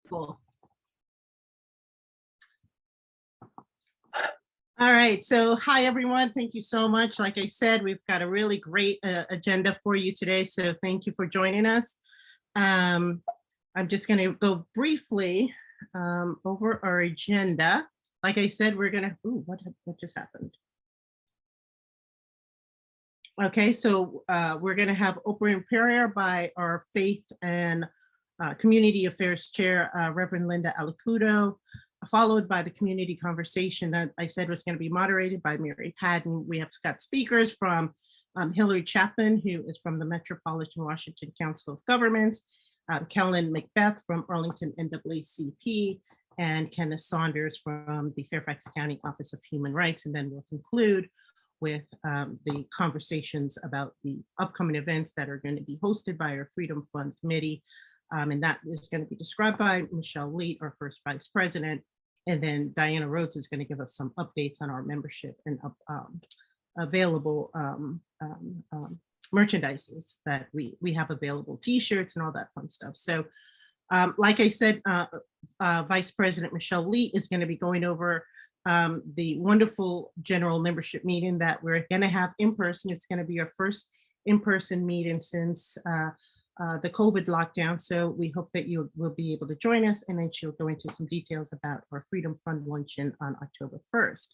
Full. All right, so hi everyone, thank you so much. Like I said, we've got a really great agenda for you today, so thank you for joining us. I'm just going to go briefly over our agenda. Like I said, we're going to, what just happened? Okay, so we're going to have opening prayer by our Faith and Community Affairs Chair, Reverend Linda Alacudo, followed by the community conversation that I said was going to be moderated by Mary Padden. We have got speakers from Hillary Chapman, who is from the Metropolitan Washington Council of Governments, Kellen Macbeth from Arlington NAACP, and Kenneth Saunders from the Fairfax County Office of Human Rights. And then we'll conclude with the conversations about the upcoming events that are going to be hosted by our Freedom Fund Committee. And that is going to be described by Michelle Leet, our first Vice President. And then Diana Rhodes is going to give us some updates on our membership and available merchandises that we have available, T-shirts and all that fun stuff. So like I said, Vice President Michelle Leet is going to be going over the wonderful general membership meeting that we're going to have in person. It's going to be our first in-person meeting since the COVID lockdown. So we hope that you will be able to join us, and then she'll go into some details about our Freedom Fund luncheon on October 1st.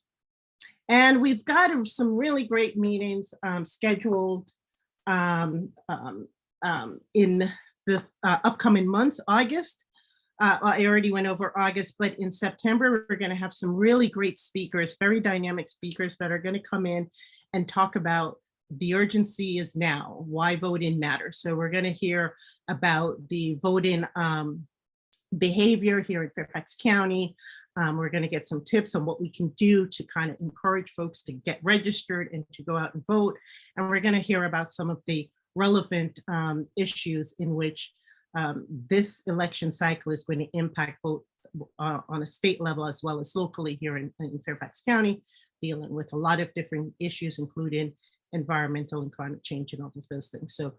And we've got some really great meetings scheduled in the upcoming months. August, I already went over August, but in September, we're going to have some really great speakers, very dynamic speakers that are going to come in and talk about the urgency is now, why voting matters. So we're going to hear about the voting behavior here in Fairfax County. We're going to get some tips on what we can do to kind of encourage folks to get registered and to go out and vote. And we're going to hear about some of the relevant issues in which this election cycle is going to impact both on a state level as well as locally here in Fairfax County, dealing with a lot of different issues, including environmental and climate change and all of those things. So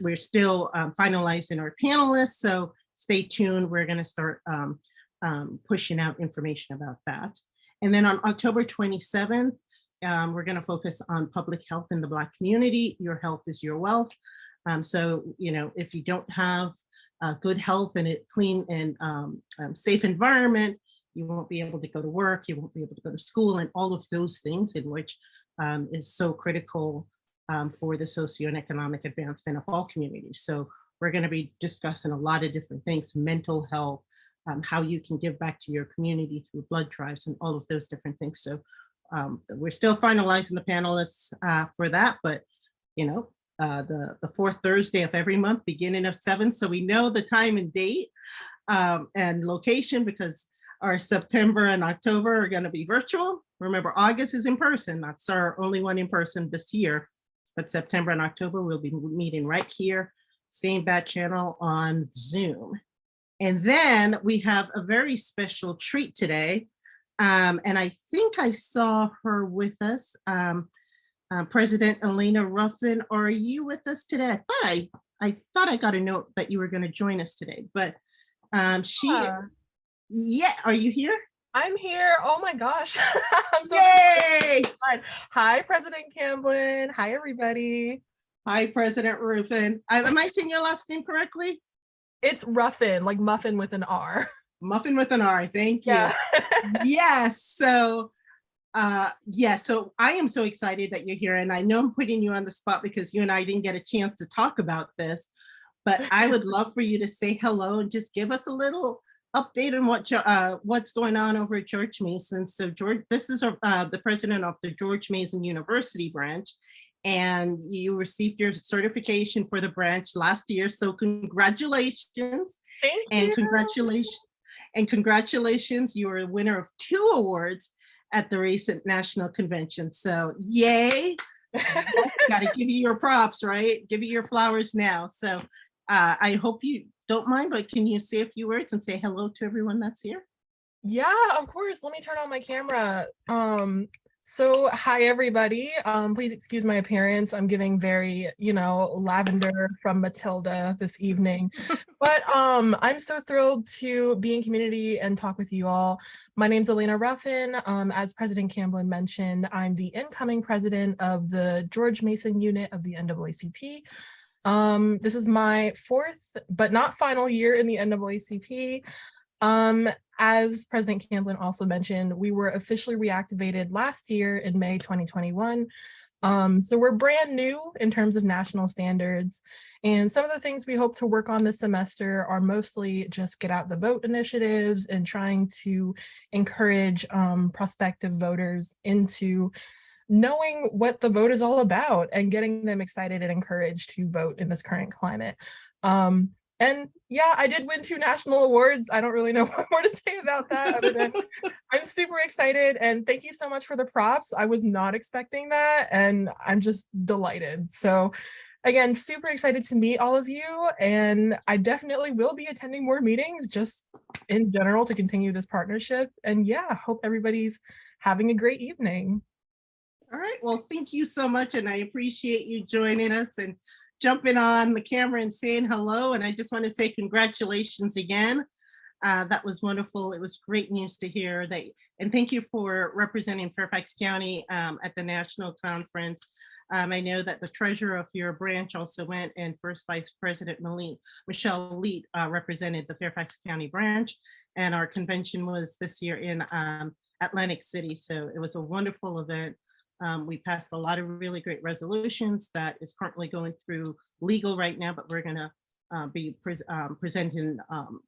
we're still finalizing our panelists, so stay tuned. We're going to start pushing out information about that. And then on October 27th, we're going to focus on public health in the Black community. Your health is your wealth. So, you know, if you don't have good health and a clean and safe environment, you won't be able to go to work, you won't be able to go to school, and all of those things in which is so critical for the socio and economic advancement of all communities. So we're going to be discussing a lot of different things, mental health, how you can give back to your community through blood drives and all of those different things. So we're still finalizing the panelists for that, but you know, the fourth Thursday of every month, beginning of 7. So we know the time and date and location, because our September and October are going to be virtual. Remember, August is in person. That's our only one in person this year. But September and October, we'll be meeting right here, same bat channel on Zoom. And then we have a very special treat today. And I think I saw her with us, President Elena Ruffin. Are you with us today? I thought I got a note that you were going to join us today, but yeah, are you here? I'm here. Oh my gosh. I'm so Yay! excited. Hi, President Camblin. Hi, everybody. Hi, President Ruffin. Am I saying your last name correctly? It's Ruffin, like muffin with an R. Muffin with an R. Thank you. Yeah. Yes. So, so I am so excited that you're here, and I know I'm putting you on the spot because you and I didn't get a chance to talk about this, but I would love for you to say hello and just give us a little update on what's going on over at George Mason. So this is the president of the George Mason University branch, and you received your certification for the branch last year. So congratulations. Thank you. Congratulations. You were a winner of 2 awards at the recent national convention. So yay. Yes, got to give you your props, right? Give you your flowers now. So I hope you don't mind, but can you say a few words and say hello to everyone that's here? Yeah, of course. Let me turn on my camera. So hi everybody. Please excuse my appearance. I'm giving very, lavender from Matilda this evening. But I'm so thrilled to be in community and talk with you all. My name's Elena Ruffin. As President Camblin mentioned, I'm the incoming president of the George Mason unit of the NAACP. This is my fourth, but not final year in the NAACP. As President Camblin also mentioned, we were officially reactivated last year in May 2021. So we're brand new in terms of national standards. And some of the things we hope to work on this semester are mostly just get out the vote initiatives and trying to encourage prospective voters into knowing what the vote is all about and getting them excited and encouraged to vote in this current climate. And yeah, I did win 2 national awards. I don't really know what more to say about that other than I'm super excited and thank you so much for the props. I was not expecting that and I'm just delighted. So again, super excited to meet all of you, and I definitely will be attending more meetings just in general to continue this partnership. And yeah, hope everybody's having a great evening. All right, well, thank you so much, and I appreciate you joining us and jumping on the camera and saying hello. And I just want to say congratulations again. That was wonderful. It was great news to hear that. And thank you for representing Fairfax County at the national conference. I know that the treasurer of your branch also went, and First Vice President Michelle Leet represented the Fairfax County branch. And our convention was this year in Atlantic City. So it was a wonderful event. We passed a lot of really great resolutions that is currently going through legal right now, but we're going to be presenting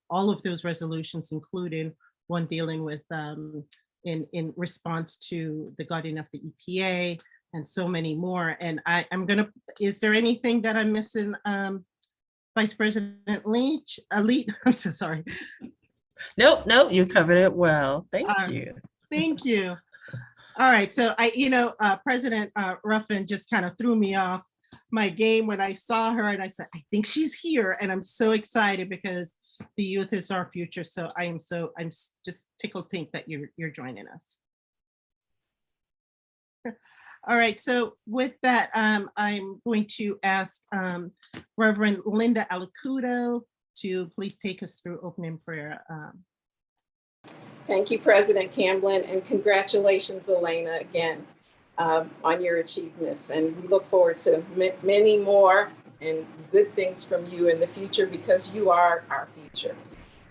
all of those resolutions, including one dealing with in response to the gutting of the EPA and so many more. And I'm going to, is there anything that I'm missing, Vice President Leach? I'm so sorry. Nope, you covered it well. Thank you. Thank you. All right, so President Ruffin just kind of threw me off my game when I saw her, and I said, I think she's here, and I'm so excited because the youth is our future. So I'm just tickled pink that you're joining us. All right, so with that, I'm going to ask Reverend Linda Alacudo to please take us through opening prayer. Thank you, President Camblin, and congratulations, Elena, again on your achievements. And we look forward to many more and good things from you in the future because you are our future.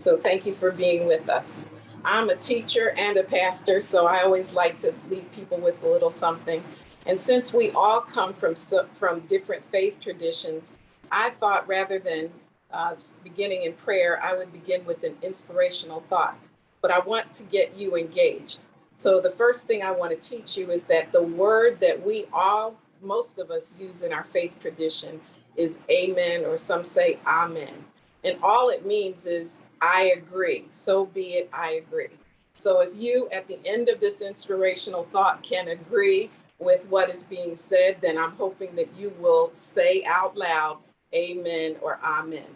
So thank you for being with us. I'm a teacher and a pastor, so I always like to leave people with a little something. And since we all come from different faith traditions, I thought rather than beginning in prayer, I would begin with an inspirational thought. But I want to get you engaged. So the first thing I want to teach you is that the word that most of us use in our faith tradition is amen, or some say amen. And all it means is I agree. So be it, I agree. So if you, at the end of this inspirational thought, can agree with what is being said, then I'm hoping that you will say out loud, amen or amen.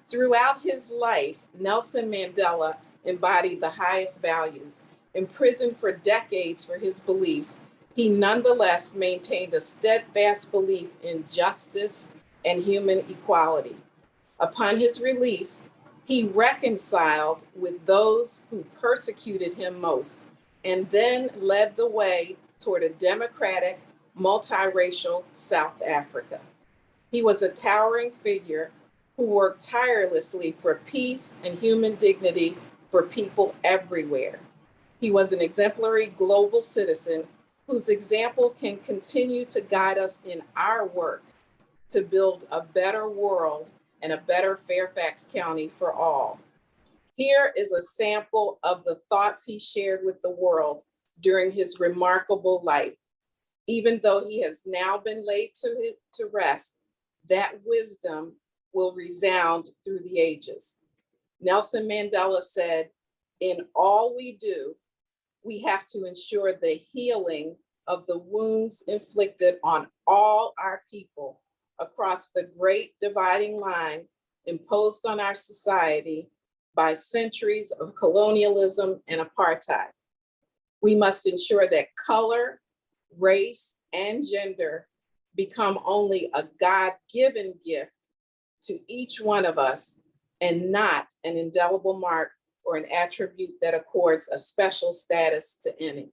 Throughout his life, Nelson Mandela embodied the highest values. Imprisoned for decades for his beliefs, he nonetheless maintained a steadfast belief in justice and human equality. Upon his release, he reconciled with those who persecuted him most, and then led the way toward a democratic, multiracial South Africa. He was a towering figure who worked tirelessly for peace and human dignity for people everywhere. He was an exemplary global citizen whose example can continue to guide us in our work to build a better world and a better Fairfax County for all. Here is a sample of the thoughts he shared with the world during his remarkable life. Even though he has now been laid to rest, that wisdom will resound through the ages. Nelson Mandela said, in all we do, we have to ensure the healing of the wounds inflicted on all our people across the great dividing line imposed on our society by centuries of colonialism and apartheid. We must ensure that color, race, and gender become only a God-given gift to each one of us and not an indelible mark or an attribute that accords a special status to any.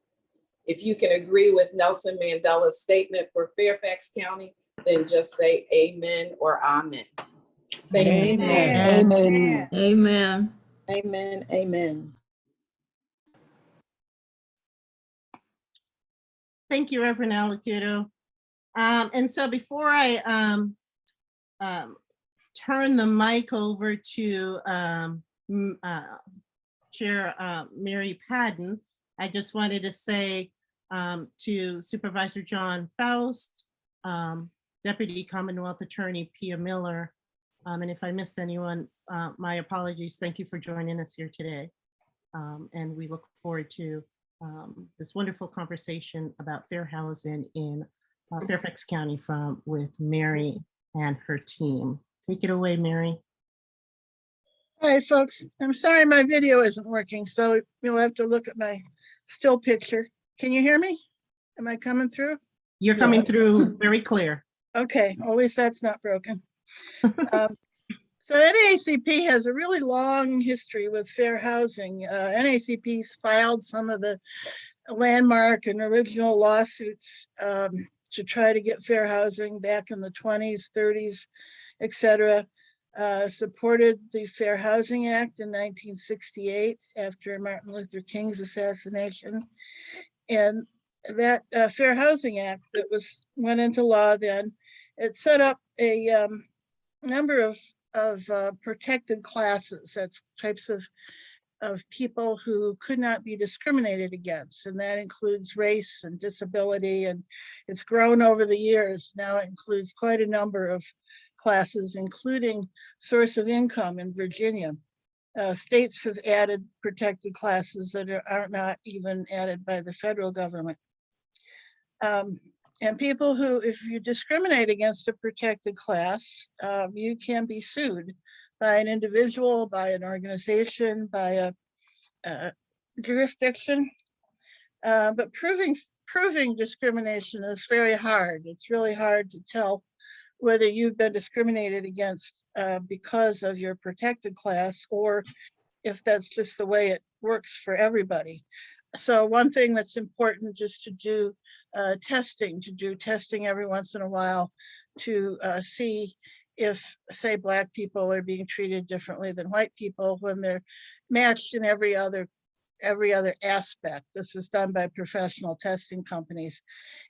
If you can agree with Nelson Mandela's statement for Fairfax County, then just say amen or amen. Thank you. Amen. Amen. Amen. Amen. Amen. Thank you, Reverend Alacuto. And so before I turn the mic over to Chair Mary Padden, I just wanted to say to Supervisor John Faust, Deputy Commonwealth Attorney Pia Miller, and if I missed anyone, my apologies. Thank you for joining us here today. And we look forward to this wonderful conversation about fair housing in Fairfax County with Mary and her team. Take it away, Mary. Hi, folks. I'm sorry my video isn't working, so you'll have to look at my still picture. Can you hear me? Am I coming through? You're coming through very clear. Okay, at least that's not broken. So NAACP has a really long history with fair housing. NAACP's filed some of the landmark and original lawsuits to try to get fair housing back in the 20s, 30s, etc. Supported the Fair Housing Act in 1968 after Martin Luther King's assassination. And that Fair Housing Act that went into law then, it set up a number of protected classes. That's types of people who could not be discriminated against. And that includes race and disability. And it's grown over the years. Now it includes quite a number of classes, including source of income in Virginia. States have added protected classes that are not even added by the federal government. And people who, if you discriminate against a protected class, you can be sued by an individual, by an organization, by a jurisdiction. But proving discrimination is very hard. It's really hard to tell whether you've been discriminated against because of your protected class, or if that's just the way it works for everybody. So one thing that's important just to do testing every once in a while to see if, say, Black people are being treated differently than white people when they're matched in every other aspect. This is done by professional testing companies.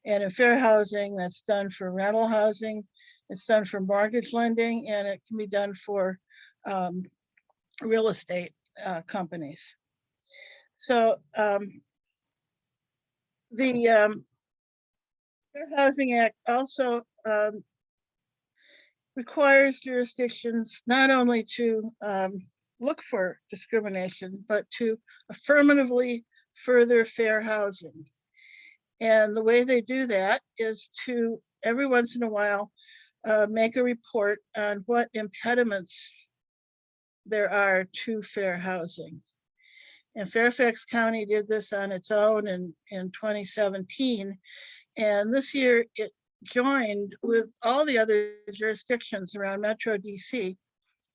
And in fair housing, that's done for rental housing, it's done for mortgage lending, and it can be done for real estate companies. So the Fair Housing Act also requires jurisdictions not only to look for discrimination, but to affirmatively further fair housing. And the way they do that is to, every once in a while, make a report on what impediments there are to fair housing. And Fairfax County did this on its own in 2017. And this year it joined with all the other jurisdictions around Metro DC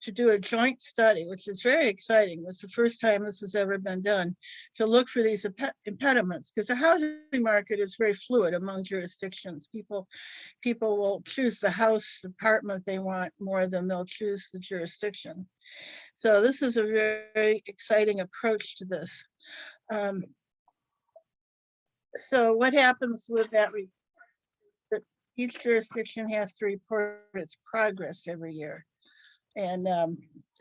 to do a joint study, which is very exciting. It's the first time this has ever been done, to look for these impediments, because the housing market is very fluid among jurisdictions. People will choose the house apartment they want more than they'll choose the jurisdiction. So this is a very exciting approach to this. So what happens with that report? That each jurisdiction has to report its progress every year. And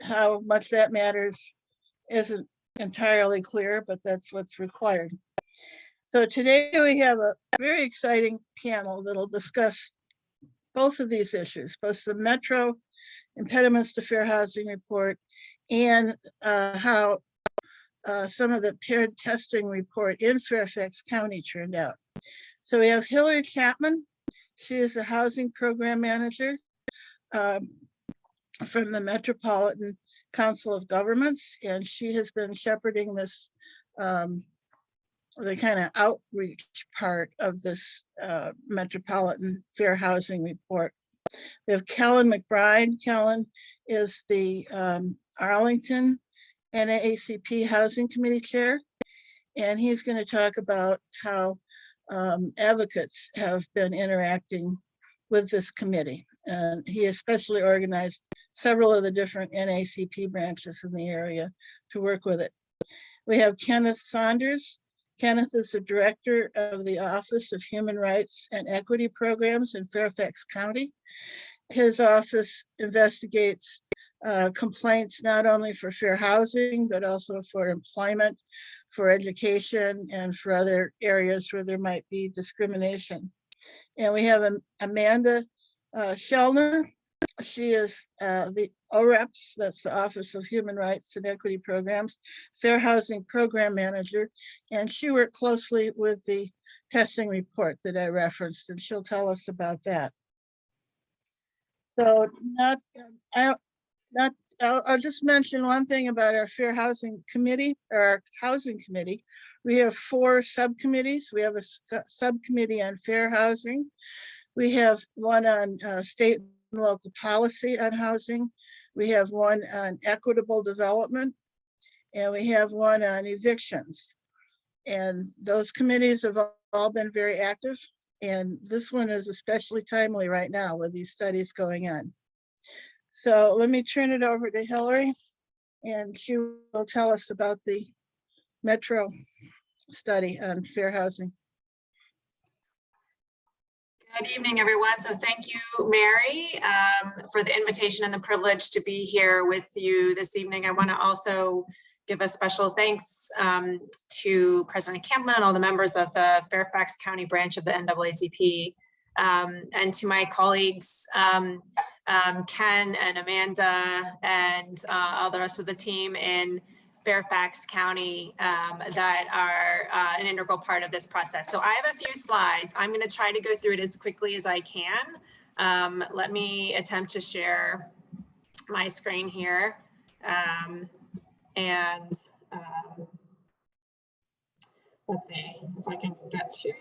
how much that matters isn't entirely clear, but that's what's required. So today we have a very exciting panel that'll discuss both of these issues, both the Metro Impediments to Fair Housing report and how some of the paired testing report in Fairfax County turned out. So we have Hillary Chapman. She is a housing program manager from the Metropolitan Council of Governments, and she has been shepherding this the kind of outreach part of this Metropolitan Fair Housing Report. We have Kellen McBride. Kellen is the Arlington NAACP Housing Committee Chair, and he's going to talk about how advocates have been interacting with this committee. And he especially organized several of the different NAACP branches in the area to work with it. We have Kenneth Saunders. Kenneth is the director of the Office of Human Rights and Equity Programs in Fairfax County. His office investigates complaints not only for fair housing, but also for employment, for education, and for other areas where there might be discrimination. And we have Amanda Shellner. She is the OREPS, that's the Office of Human Rights and Equity Programs, Fair Housing Program Manager, and she worked closely with the testing report that I referenced, and she'll tell us about that. So I'll just mention one thing about our Fair Housing Committee, or our Housing Committee. We have 4 subcommittees. We have a subcommittee on fair housing. We have one on state and local policy on housing. We have one on equitable development, and we have one on evictions. And those committees have all been very active. And this one is especially timely right now with these studies going on. So let me turn it over to Hillary, and she will tell us about the Metro study on fair housing. Good evening, everyone. So thank you, Mary, for the invitation and the privilege to be here with you this evening. I want to also give a special thanks to President Campbell and all the members of the Fairfax County branch of the NAACP, and to my colleagues, Ken and Amanda and all the rest of the team in Fairfax County that are an integral part of this process. So I have a few slides. I'm going to try to go through it as quickly as I can. Let me attempt to share my screen here. Let's see if I can get to.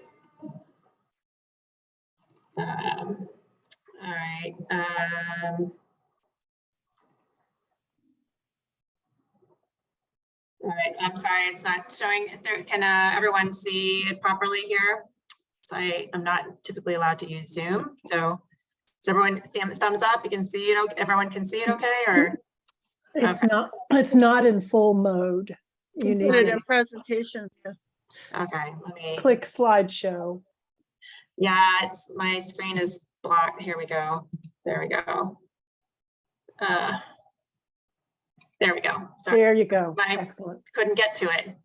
All right. All right, I'm sorry, it's not showing. Can everyone see it properly here? So I'm not typically allowed to use Zoom. So does everyone thumbs up? You can see it. Everyone can see it okay? Or it's not in full mode. You need Put it to in presentation. okay, let me click slideshow. Yeah, my screen is blocked. Here we go. There we go. There we go. Sorry. There you go. I Excellent. couldn't get to it.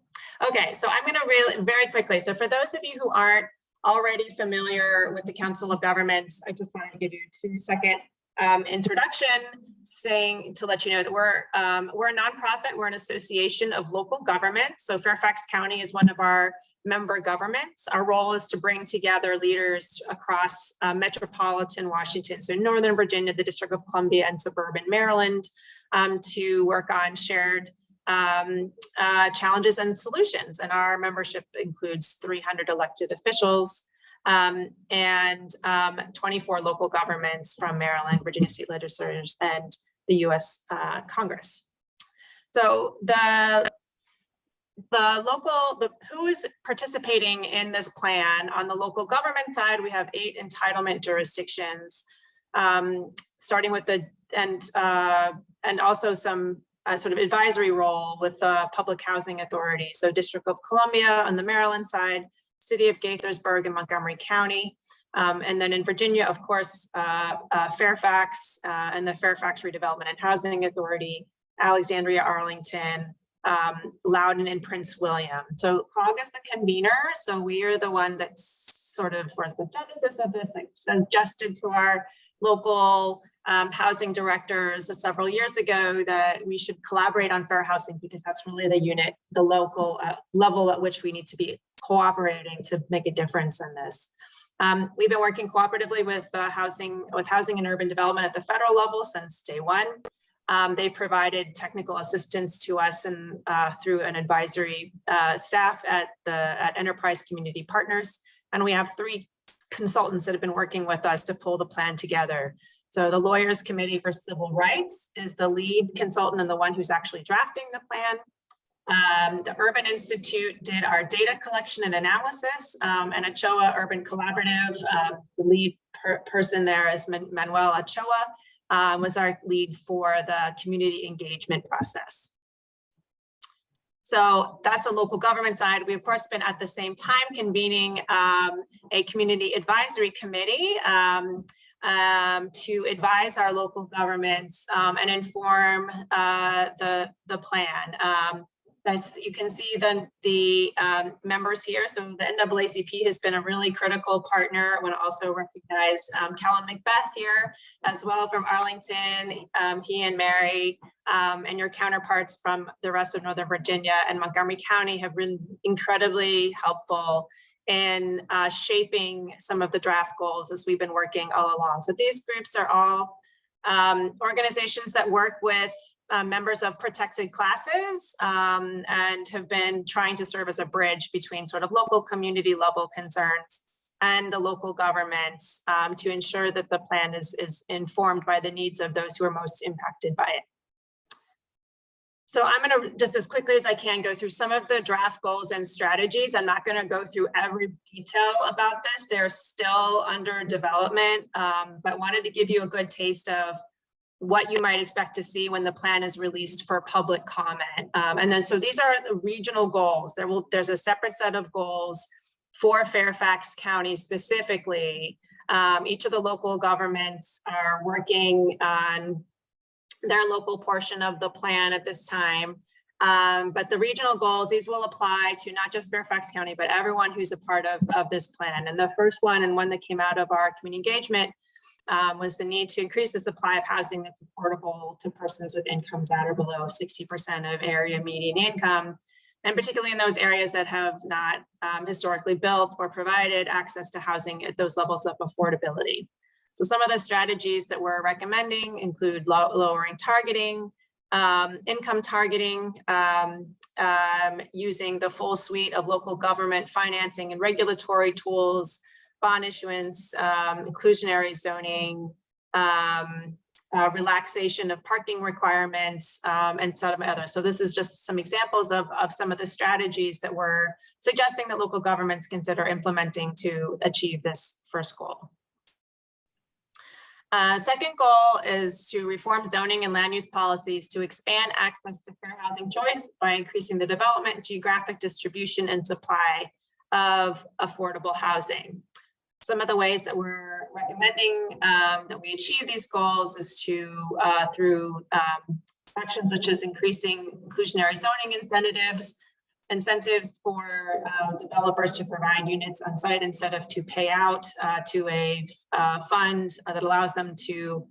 Okay, so I'm going to really very quickly. So for those of you who aren't already familiar with the Council of Governments, I just wanted to give you a 2-second introduction, saying to let you know that we're a nonprofit. We're an association of local governments. So Fairfax County is one of our member governments. Our role is to bring together leaders across metropolitan Washington, so Northern Virginia, the District of Columbia, and suburban Maryland, to work on shared challenges and solutions. And our membership includes 300 elected officials and 24 local governments from Maryland, Virginia state legislators, and the US Congress. So who's participating in this plan? On the local government side, we have 8 entitlement jurisdictions, starting with and also some sort of advisory role with the Public Housing Authority. So District of Columbia on the Maryland side, City of Gaithersburg and Montgomery County. And then in Virginia, of course, Fairfax and the Fairfax Redevelopment and Housing Authority, Alexandria, Arlington, Loudoun, and Prince William. So COG is the convener. So we are the one that's sort of, was the genesis of this, like suggested to our local housing directors several years ago that we should collaborate on fair housing, because that's really the local level at which we need to be cooperating to make a difference in this. We've been working cooperatively with housing and urban development at the federal level since day one. They provided technical assistance to us and through an advisory staff at Enterprise Community Partners. And we have 3 consultants that have been working with us to pull the plan together. So the Lawyers Committee for Civil Rights is the lead consultant and the one who's actually drafting the plan. The Urban Institute did our data collection and analysis, and Ochoa Urban Collaborative, the lead person there is Manuel Ochoa, was our lead for the community engagement process. So that's the local government side. We, of course, been at the same time convening a community advisory committee to advise our local governments and inform the plan. As you can see the members here. So the NAACP has been a really critical partner. I want to also recognize Callan Macbeth here as well from Arlington, he and Mary, and your counterparts from the rest of Northern Virginia and Montgomery County have been incredibly helpful in shaping some of the draft goals as we've been working all along. So these groups are all organizations that work with members of protected classes and have been trying to serve as a bridge between sort of local community level concerns and the local governments to ensure that the plan is informed by the needs of those who are most impacted by it. So I'm going to just as quickly as I can go through some of the draft goals and strategies. I'm not going to go through every detail about this. They're still under development, but wanted to give you a good taste of what you might expect to see when the plan is released for public comment. And then, so these are the regional goals. There's a separate set of goals for Fairfax County specifically. Each of the local governments are working on their local portion of the plan at this time. But the regional goals, these will apply to not just Fairfax County, but everyone who's a part of this plan. And the first one, and one that came out of our community engagement, was the need to increase the supply of housing that's affordable to persons with incomes at or below 60% of area median income, and particularly in those areas that have not historically built or provided access to housing at those levels of affordability. So some of the strategies that we're recommending include lowering targeting, income targeting, using the full suite of local government financing and regulatory tools, bond issuance, inclusionary zoning, relaxation of parking requirements, and some others. So this is just some examples of some of the strategies that we're suggesting that local governments consider implementing to achieve this first goal. Second goal is to reform zoning and land use policies to expand access to fair housing choice by increasing the development, geographic distribution, and supply of affordable housing. Some of the ways that we're recommending that we achieve these goals is to through actions such as increasing inclusionary zoning incentives for developers to provide units on site instead of to pay out to a fund that allows them to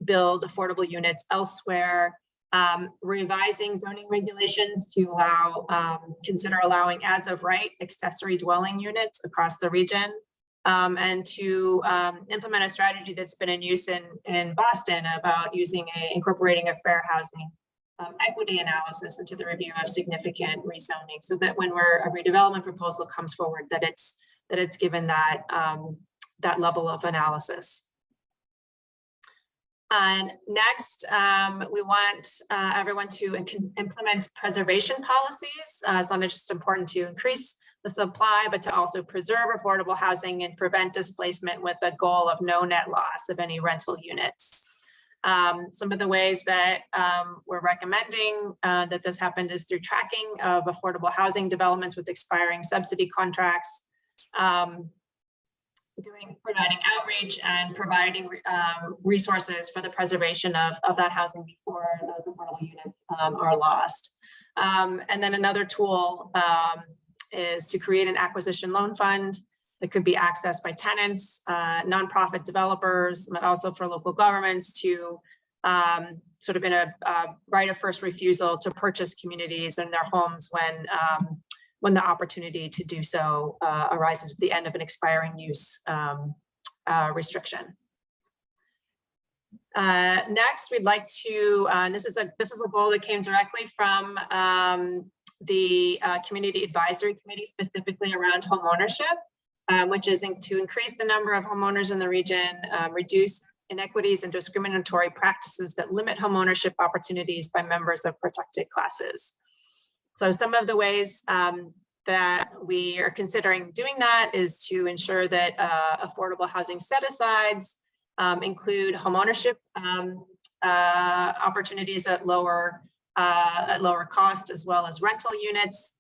build affordable units elsewhere. Revising zoning regulations to allow consider allowing as of right accessory dwelling units across the region, and to implement a strategy that's been in use in Boston about incorporating a fair housing equity analysis into the review of significant rezoning, so that when a redevelopment proposal comes forward, that it's given that that level of analysis. And next, we want everyone to implement preservation policies. It's not just important to increase the supply, but to also preserve affordable housing and prevent displacement with the goal of no net loss of any rental units. Some of the ways that we're recommending that this happened is through tracking of affordable housing developments with expiring subsidy contracts, providing outreach and providing resources for the preservation of that housing before those affordable units are lost. And then another tool is to create an acquisition loan fund that could be accessed by tenants, nonprofit developers, but also for local governments to sort of in a right of first refusal to purchase communities and their homes when the opportunity to do so arises at the end of an expiring use restriction. Next, we'd like to, and this is a goal that came directly from the Community Advisory Committee, specifically around home ownership, which is to increase the number of homeowners in the region, reduce inequities and discriminatory practices that limit home ownership opportunities by members of protected classes. So some of the ways that we are considering doing that is to ensure that affordable housing set-asides include homeownership opportunities at lower cost, as well as rental units,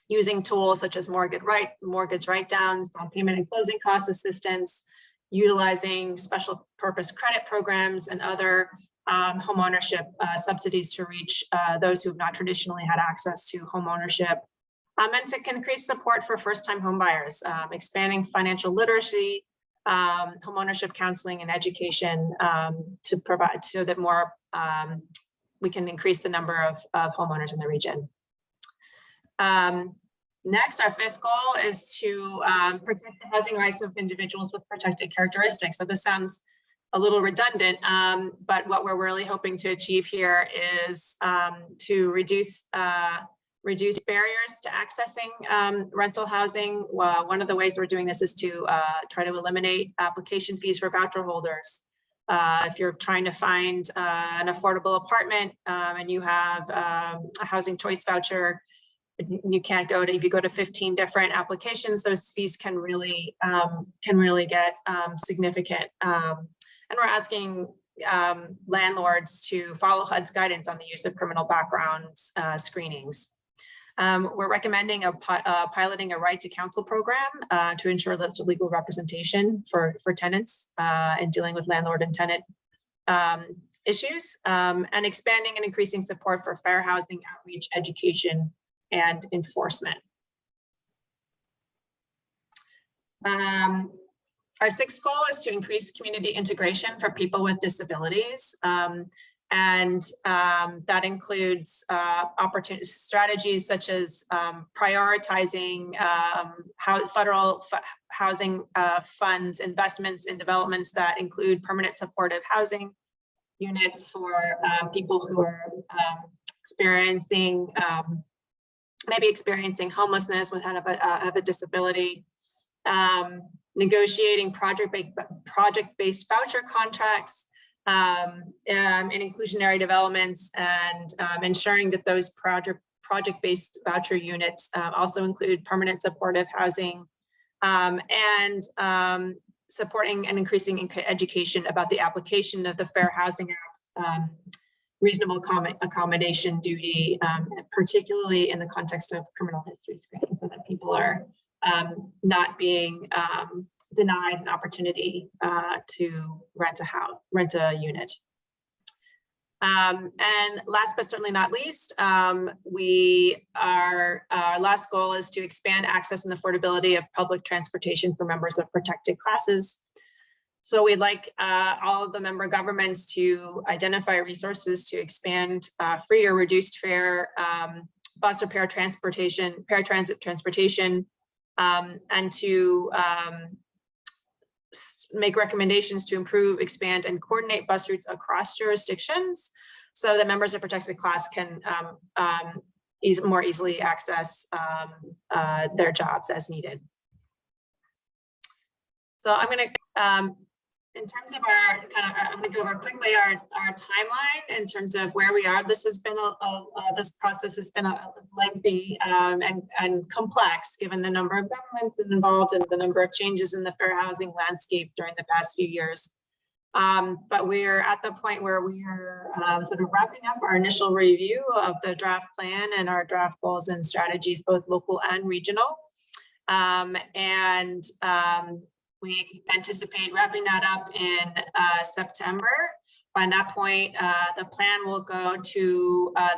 using tools such as mortgage write-downs, down payment and closing cost assistance, utilizing special purpose credit programs and other homeownership subsidies to reach those who have not traditionally had access to homeownership, and to increase support for first-time homebuyers, expanding financial literacy, homeownership counseling and education to provide so that more we can increase the number of homeowners in the region. Next, our fifth goal is to protect the housing rights of individuals with protected characteristics. So this sounds a little redundant, but what we're really hoping to achieve here is to reduce barriers to accessing rental housing. One of the ways we're doing this is to try to eliminate application fees for voucher holders. If you're trying to find an affordable apartment and you have a housing choice voucher, you can't go to, if you go to 15 different applications, those fees can really get significant. And we're asking landlords to follow HUD's guidance on the use of criminal background screenings. We're recommending piloting a right to counsel program to ensure that there's legal representation for tenants in dealing with landlord and tenant issues, and expanding and increasing support for fair housing outreach, education, and enforcement. Our sixth goal is to increase community integration for people with disabilities. And that includes strategies such as prioritizing federal housing funds, investments in developments that include permanent supportive housing units for people who are maybe experiencing homelessness with have a disability. Negotiating project-based voucher contracts, and inclusionary developments, and ensuring that those project-based voucher units also include permanent supportive housing, and supporting and increasing education about the application of the Fair Housing Act, reasonable accommodation duty, particularly in the context of criminal history screening, so that people are not being denied an opportunity to rent a unit. And last but certainly not least, our last goal is to expand access and affordability of public transportation for members of protected classes. So we'd like all of the member governments to identify resources to expand free or reduced fare bus or paratransit transportation, and to make recommendations to improve, expand, and coordinate bus routes across jurisdictions so that members of protected class can more easily access their jobs as needed. So I'm going to, in terms of I'm going to go over quickly our timeline in terms of where we are. This has been this process has been lengthy and complex, given the number of governments involved and the number of changes in the fair housing landscape during the past few years. But we're at the point where we are sort of wrapping up our initial review of the draft plan and our draft goals and strategies, both local and regional. We anticipate wrapping that up in September. By that point, the plan will go to back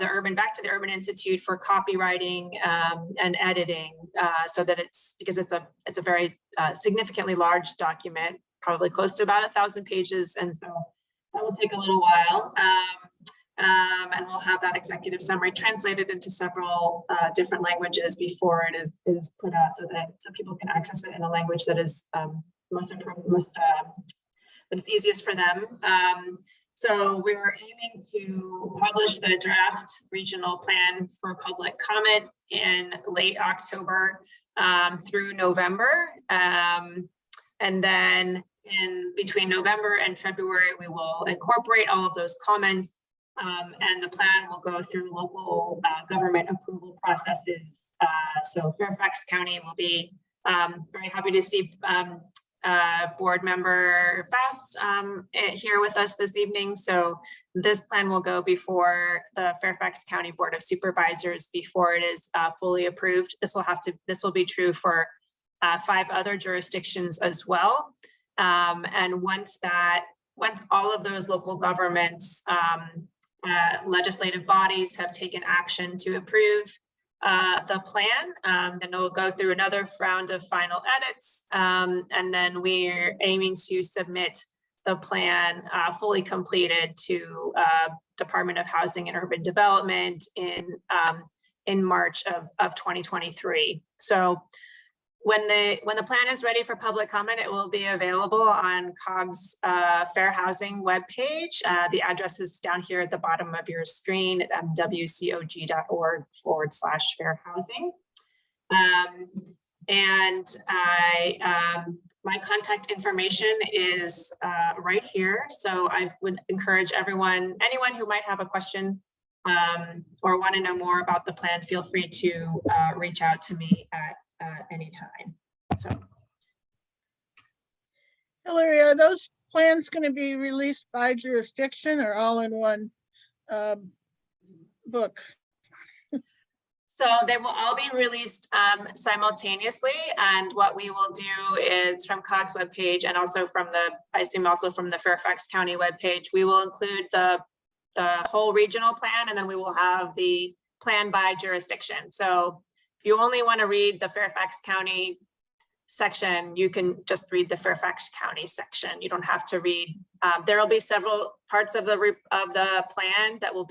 to the Urban Institute for copywriting and editing, so that because it's a very significantly large document, probably close to about 1,000 pages, and so that will take a little while. And we'll have that executive summary translated into several different languages before it is put out, so people can access it in a language that is most it's easiest for them. So we're aiming to publish the draft regional plan for public comment in late October through November. And then in between November and February, we will incorporate all of those comments, and the plan will go through local government approval processes. So Fairfax County will be very happy to see board member Faust here with us this evening. So this plan will go before the Fairfax County Board of Supervisors before it is fully approved. This will be true for 5 other jurisdictions as well. And once all of those local governments, legislative bodies have taken action to approve the plan, then we'll go through another round of final edits, and then we're aiming to submit the plan fully completed to Department of Housing and Urban Development in March of 2023. So when the plan is ready for public comment, it will be available on COG's Fair Housing webpage. The address is down here at the bottom of your screen at wcog.org/fair housing. My contact information is right here. So I would encourage anyone who might have a question or want to know more about the plan, feel free to reach out to me at any time. So, Hillary, are those plans going to be released by jurisdiction or all in one book? So they will all be released simultaneously, and what we will do is from COG's webpage and also from I assume also from the Fairfax County webpage, we will include the whole regional plan, and then we will have the plan by jurisdiction. So if you only want to read the Fairfax County section, you can just read the Fairfax County section. You don't have to read. There will be several parts of the plan that will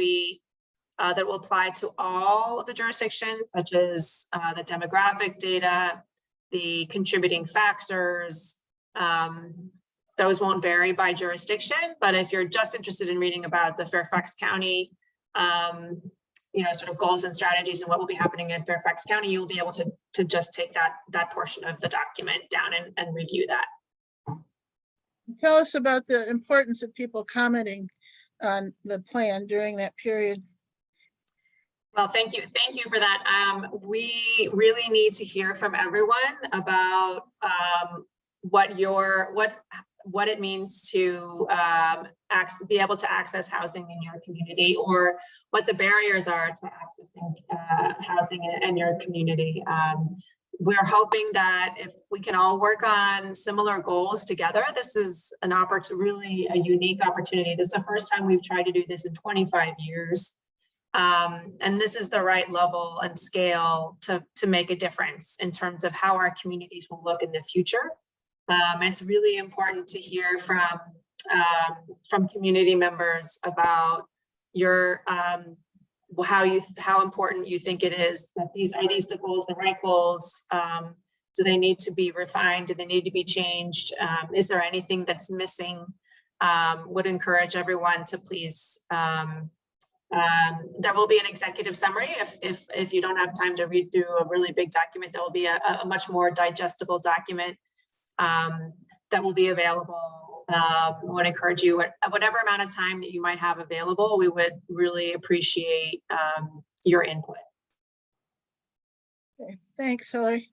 apply to all of the jurisdictions, such as the demographic data, the contributing factors. Those won't vary by jurisdiction, but if you're just interested in reading about the Fairfax County sort of goals and strategies and what will be happening in Fairfax County, you'll be able to just take that portion of the document down and review that. Tell us about the importance of people commenting on the plan during that period. Well, thank you for that. We really need to hear from everyone about what it means to be able to access housing in your community, or what the barriers are to accessing housing in your community. We're hoping that if we can all work on similar goals together, this is really a unique opportunity. This is the first time we've tried to do this in 25 years. And this is the right level and scale to make a difference in terms of how our communities will look in the future. It's really important to hear from community members about your how important you think it is that are these the goals, the right goals? Do they need to be refined? Do they need to be changed? Is there anything that's missing? Would encourage everyone to please. There will be an executive summary. If you don't have time to read through a really big document, there will be a much more digestible document that will be available. I would encourage you, whatever amount of time that you might have available, we would really appreciate your input. Okay, thanks, Hillary.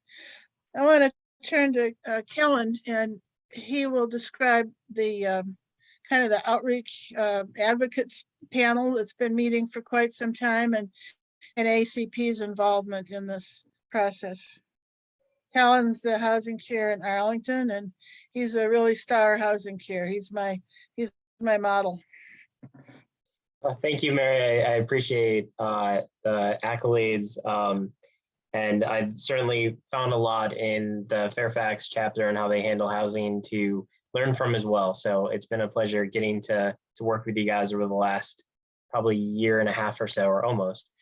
I want to turn to Kellen, and he will describe the kind of the outreach advocates panel that's been meeting for quite some time, and NAACP's involvement in this process. Kellen's the housing chair in Arlington, and he's a really star housing chair. He's my model. Thank you, Mary. I appreciate the accolades. And I've certainly found a lot in the Fairfax chapter and how they handle housing to learn from as well. So it's been a pleasure getting to work with you guys over the last probably year and a half or so, or almost.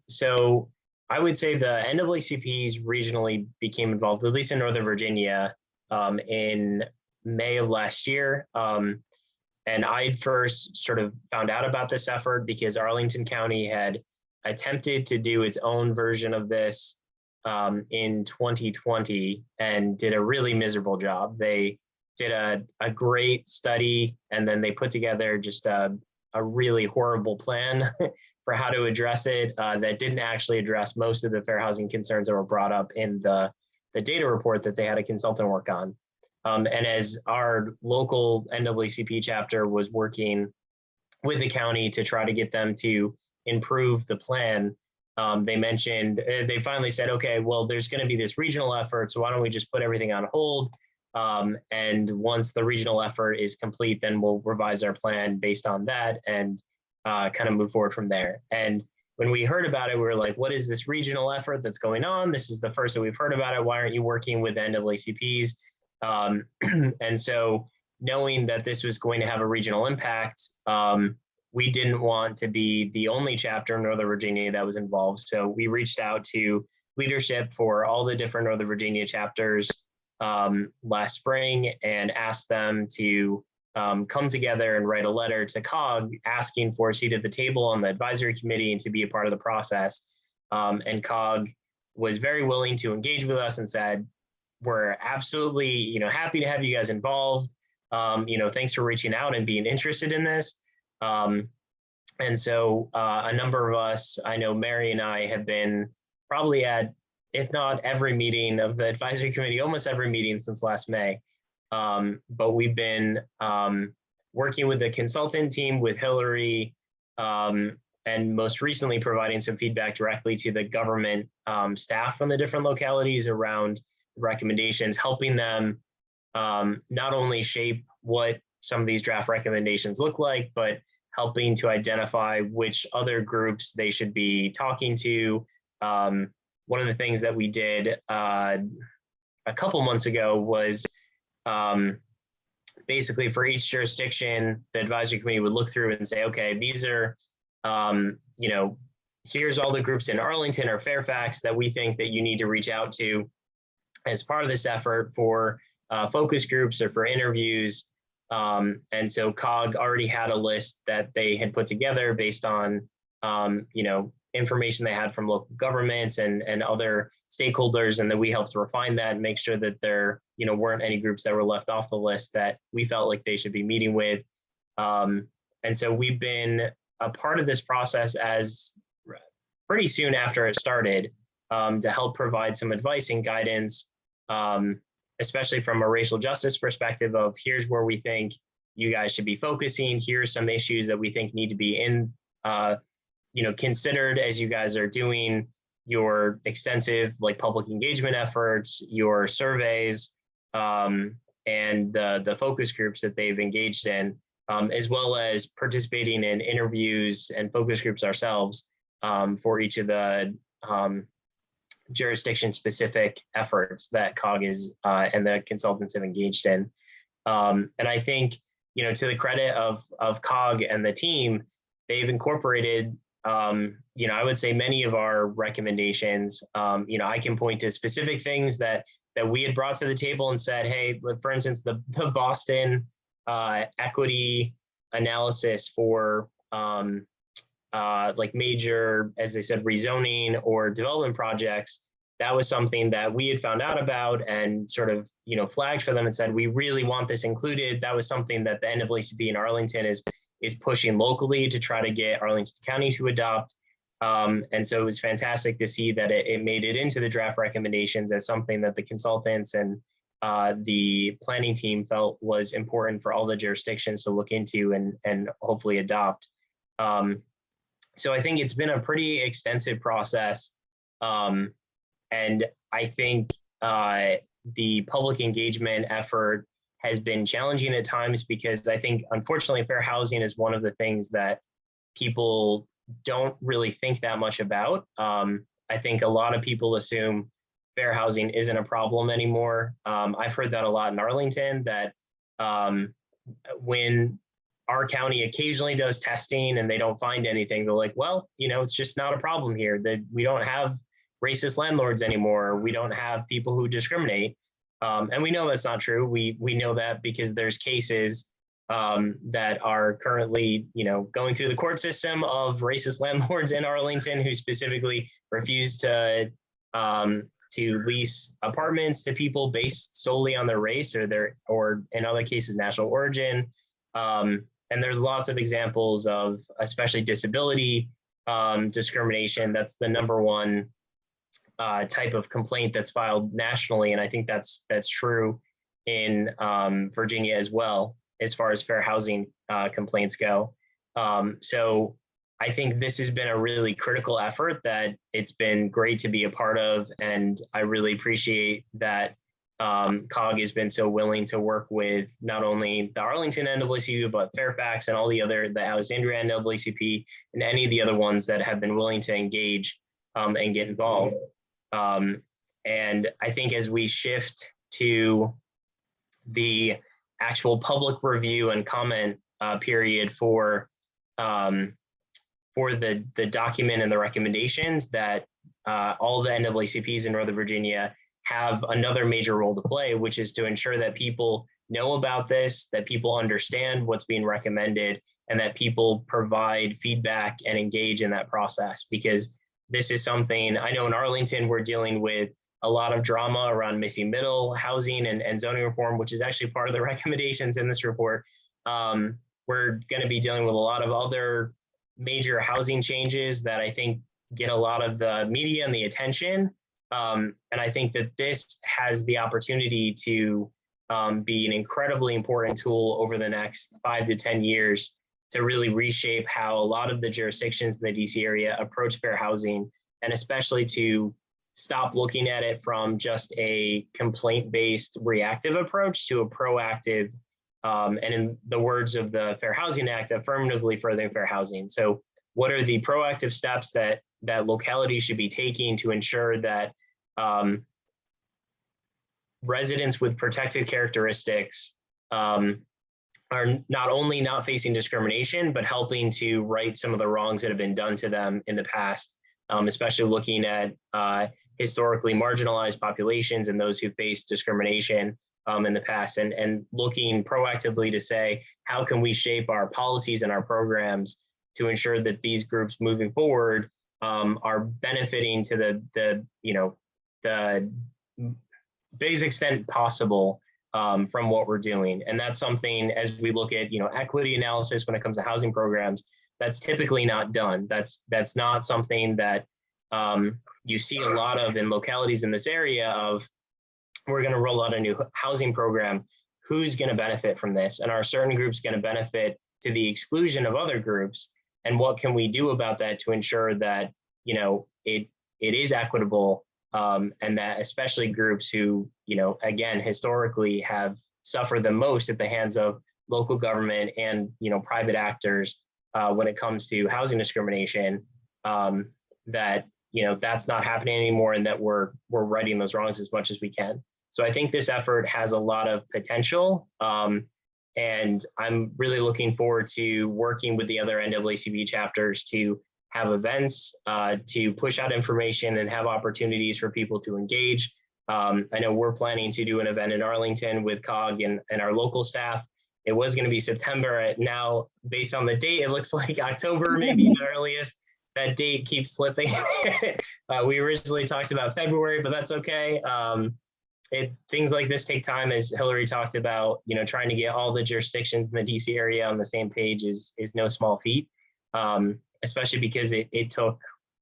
So I would say the NAACPs regionally became involved, at least in Northern Virginia, in May of last year. And I first sort of found out about this effort because Arlington County had attempted to do its own version of this in 2020 and did a really miserable job. They did a great study, and then they put together just a really horrible plan for how to address it that didn't actually address most of the fair housing concerns that were brought up in the data report that they had a consultant work on. And as our local NAACP chapter was working with the county to try to get them to improve the plan, they finally said, okay, well, there's going to be this regional effort, so why don't we just put everything on hold? And once the regional effort is complete, then we'll revise our plan based on that and kind of move forward from there. And when we heard about it, we were like, what is this regional effort that's going on? This is the first that we've heard about it. Why aren't you working with the NAACPs? And so knowing that this was going to have a regional impact, we didn't want to be the only chapter in Northern Virginia that was involved. So we reached out to leadership for all the different Northern Virginia chapters last spring and asked them to come together and write a letter to COG asking for a seat at the table on the advisory committee and to be a part of the process. And COG was very willing to engage with us and said, we're absolutely, happy to have you guys involved. Thanks for reaching out and being interested in this. And so a number of us, I know Mary and I have been probably at, if not every meeting of the advisory committee, almost every meeting since last May. But we've been working with the consultant team with Hillary, and most recently providing some feedback directly to the government staff from the different localities around recommendations, helping them not only shape what some of these draft recommendations look like, but helping to identify which other groups they should be talking to. One of the things that we did a couple months ago was basically for each jurisdiction, the advisory committee would look through and say, okay, these are, here's all the groups in Arlington or Fairfax that we think that you need to reach out to as part of this effort for focus groups or for interviews. And so COG already had a list that they had put together based on, information they had from local governments and other stakeholders, and that we helped refine that and make sure that there, weren't any groups that were left off the list that we felt like they should be meeting with. And so we've been a part of this process as pretty soon after it started to help provide some advice and guidance, especially from a racial justice perspective of here's where we think you guys should be focusing. Here's some issues that we think need to be considered as you guys are doing your extensive public engagement efforts, your surveys, and the focus groups that they've engaged in, as well as participating in interviews and focus groups ourselves for each of the jurisdiction-specific efforts that COG is and the consultants have engaged in. And I think, to the credit of COG and the team, they've incorporated I would say many of our recommendations. I can point to specific things that we had brought to the table and said, hey, for instance, the Boston equity analysis for major, as they said, rezoning or development projects, that was something that we had found out about and sort of, flagged for them and said, we really want this included. That was something that the NAACP in Arlington is pushing locally to try to get Arlington County to adopt. And so it was fantastic to see that it made it into the draft recommendations as something that the consultants and the planning team felt was important for all the jurisdictions to look into and hopefully adopt. So I think it's been a pretty extensive process. And I think the public engagement effort has been challenging at times because I think, unfortunately, fair housing is one of the things that people don't really think that much about. I think a lot of people assume fair housing isn't a problem anymore. I've heard that a lot in Arlington, that when our county occasionally does testing and they don't find anything, they're like, well, it's just not a problem here. That we don't have racist landlords anymore. We don't have people who discriminate. And we know that's not true. We know that because there's cases that are currently, going through the court system of racist landlords in Arlington who specifically refuse to lease apartments to people based solely on their race or in other cases, national origin. And there's lots of examples of especially disability discrimination. That's the number one type of complaint that's filed nationally. And I think that's true in Virginia as well, as far as fair housing complaints go. So I think this has been a really critical effort that it's been great to be a part of. And I really appreciate that COG has been so willing to work with not only the Arlington NAACP, but Fairfax and all the Alexandria NAACP and any of the other ones that have been willing to engage and get involved. And I think as we shift to the actual public review and comment period for the document and the recommendations, that all the NAACPs in Northern Virginia have another major role to play, which is to ensure that people know about this, that people understand what's being recommended, and that people provide feedback and engage in that process. Because this is something, I know in Arlington, we're dealing with a lot of drama around missing middle housing and zoning reform, which is actually part of the recommendations in this report. We're going to be dealing with a lot of other major housing changes that I think get a lot of the media and the attention. And I think that this has the opportunity to be an incredibly important tool over the next 5 to 10 years to really reshape how a lot of the jurisdictions in the DC area approach fair housing, and especially to stop looking at it from just a complaint-based reactive approach to a proactive, and in the words of the Fair Housing Act, affirmatively furthering fair housing. So what are the proactive steps that localities should be taking to ensure that residents with protected characteristics are not only not facing discrimination, but helping to right some of the wrongs that have been done to them in the past, especially looking at historically marginalized populations and those who faced discrimination in the past, and looking proactively to say, how can we shape our policies and our programs to ensure that these groups moving forward are benefiting to the biggest extent possible from what we're doing. And that's something, as we look at equity analysis when it comes to housing programs, that's typically not done. That's not something that you see a lot of in localities in this area of, we're going to roll out a new housing program. Who's going to benefit from this? And are certain groups going to benefit to the exclusion of other groups? And what can we do about that to ensure that it is equitable, and that especially groups who again historically have suffered the most at the hands of local government and private actors when it comes to housing discrimination, that that's not happening anymore, and that we're righting those wrongs as much as we can. So I think this effort has a lot of potential, and I'm really looking forward to working with the other NAACP chapters to have events, to push out information and have opportunities for people to engage. I know we're planning to do an event in Arlington with COG and our local staff. It was going to be September. Now, based on the date, it looks like October, maybe the earliest. That date keeps slipping. We originally talked about February, but that's okay. Things like this take time, as Hillary talked about. Trying to get all the jurisdictions in the DC area on the same page is no small feat, especially because it took,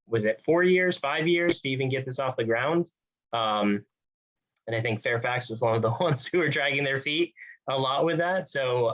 was it 4 years, 5 years to even get this off the ground? And I think Fairfax was one of the ones who were dragging their feet a lot with that. So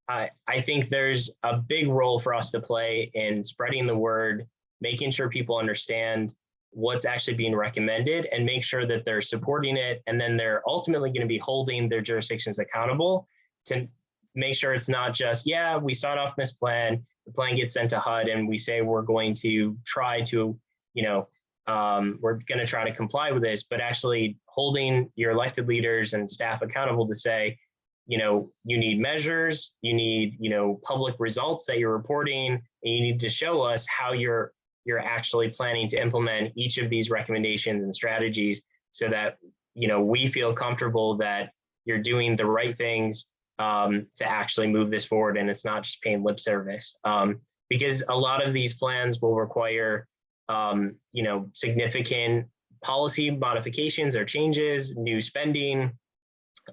I think there's a big role for us to play in spreading the word, making sure people understand what's actually being recommended, and make sure that they're supporting it. And then they're ultimately going to be holding their jurisdictions accountable to make sure it's not just, yeah, we start off this plan, the plan gets sent to HUD, and we say we're going to try to, we're going to try to comply with this, but actually holding your elected leaders and staff accountable to say, you need measures, you need, public results that you're reporting, and you need to show us how you're actually planning to implement each of these recommendations and strategies, so that, we feel comfortable that you're doing the right things to actually move this forward, and it's not just paying lip service. Because a lot of these plans will require, significant policy modifications or changes, new spending.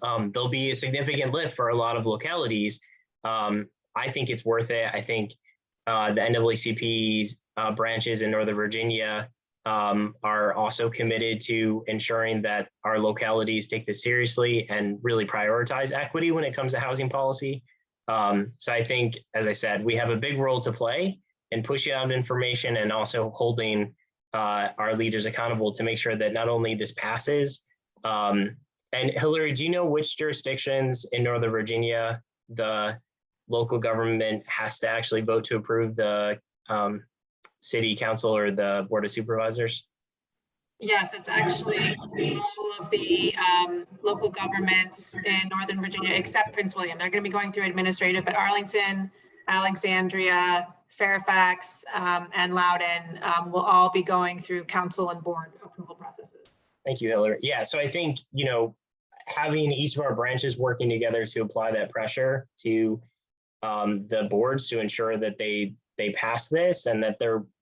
There'll be a significant lift for a lot of localities. I think it's worth it. I think the NAACP's branches in Northern Virginia are also committed to ensuring that our localities take this seriously and really prioritize equity when it comes to housing policy. So I think, as I said, we have a big role to play in pushing out information and also holding our leaders accountable to make sure that not only this passes. And Hillary, do you know which jurisdictions in Northern Virginia the local government has to actually vote to approve the city council or the board of supervisors? Yes, it's actually all of the local governments in Northern Virginia, except Prince William. They're going to be going through administrative, but Arlington, Alexandria, Fairfax, and Loudoun will all be going through council and board approval processes. Thank you, Hillary. Yeah, so I think, having each of our branches working together to apply that pressure to the boards to ensure that they pass this, and that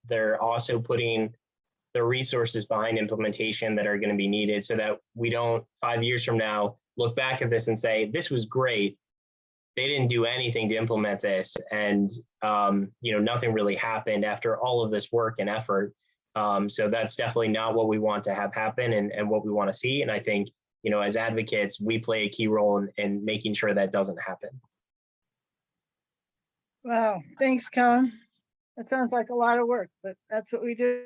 they're also putting the resources behind implementation that are going to be needed, so that we don't 5 years from now look back at this and say, this was great, they didn't do anything to implement this, and nothing really happened after all of this work and effort. So that's definitely not what we want to have happen, and what we want to see. And I think, as advocates, we play a key role in making sure that doesn't happen. Wow, thanks, Colin. That sounds like a lot of work, but that's what we do.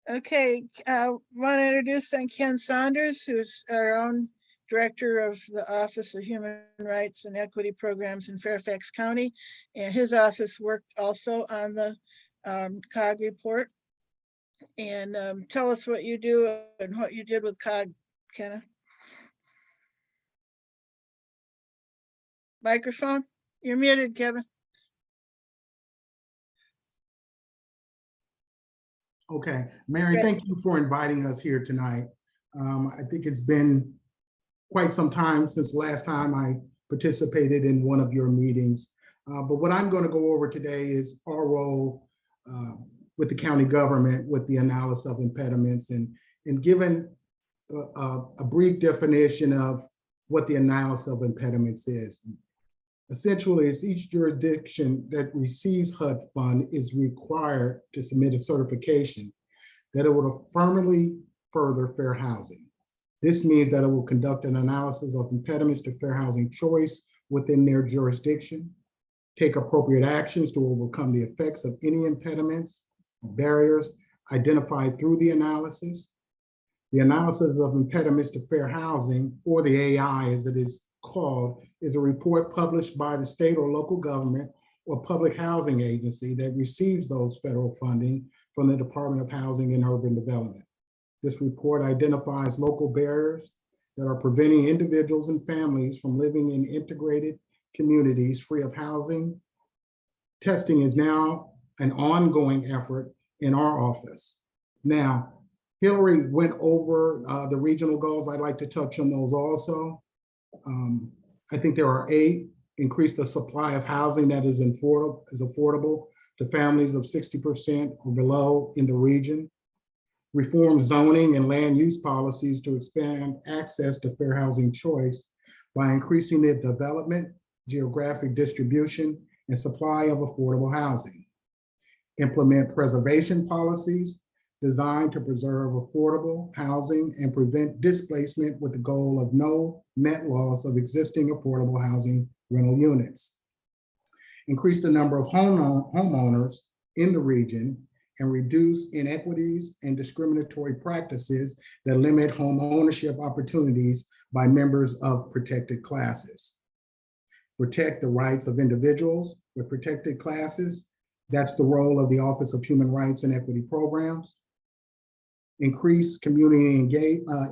Okay, want to introduce Ken Saunders, who's our own Director of the Office of Human Rights and Equity Programs in Fairfax County. And his office worked also on the COG report. And tell us what you do and what you did with COG, Kenneth. Microphone, you're muted, Kevin. Okay, Mary, thank you for inviting us here tonight. I think it's been quite some time since the last time I participated in one of your meetings. But what I'm going to go over today is our role with the county government with the analysis of impediments, and given a brief definition of what the analysis of impediments is. Essentially, it's each jurisdiction that receives HUD fund is required to submit a certification that it will affirmatively further fair housing. This means that it will conduct an analysis of impediments to fair housing choice within their jurisdiction, take appropriate actions to overcome the effects of any impediments, barriers identified through the analysis. The analysis of impediments to fair housing, or the AI as it is called, is a report published by the state or local government or public housing agency that receives those federal funding from the Department of Housing and Urban Development. This report identifies local barriers that are preventing individuals and families from living in integrated communities free of housing. Testing is now an ongoing effort in our office. Now, Hillary went over the regional goals. I'd like to touch on those also. I think there are 8: increase the supply of housing that is affordable to families of 60% or below in the region. Reform zoning and land use policies to expand access to fair housing choice by increasing the development, geographic distribution, and supply of affordable housing. Implement preservation policies designed to preserve affordable housing and prevent displacement with the goal of no net loss of existing affordable housing rental units. Increase the number of homeowners in the region and reduce inequities and discriminatory practices that limit home ownership opportunities by members of protected classes. Protect the rights of individuals with protected classes. That's the role of the Office of Human Rights and Equity Programs. Increase community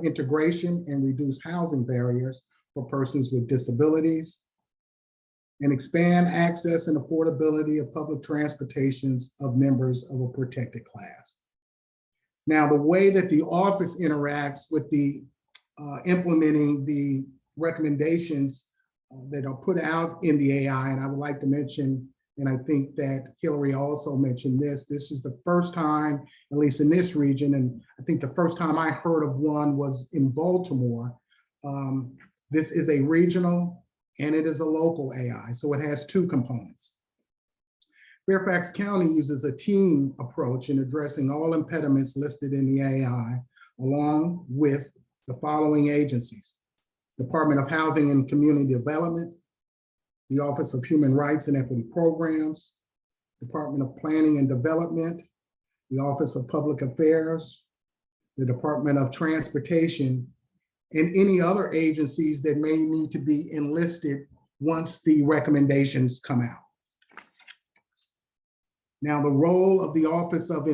integration and reduce housing barriers for persons with disabilities. And expand access and affordability of public transportations of members of a protected class. Now, the way that the office interacts with the implementing the recommendations that are put out in the AI, and I would like to mention, and I think that Hillary also mentioned this is the first time, at least in this region, and I think the first time I heard of one was in Baltimore. This is a regional and it is a local AI, so it has two components. Fairfax County uses a team approach in addressing all impediments listed in the AI, along with the following agencies: Department of Housing and Community Development, the Office of Human Rights and Equity Programs, Department of Planning and Development, the Office of Public Affairs, the Department of Transportation, and any other agencies that may need to be enlisted once the recommendations come out. Now, the role of the Office of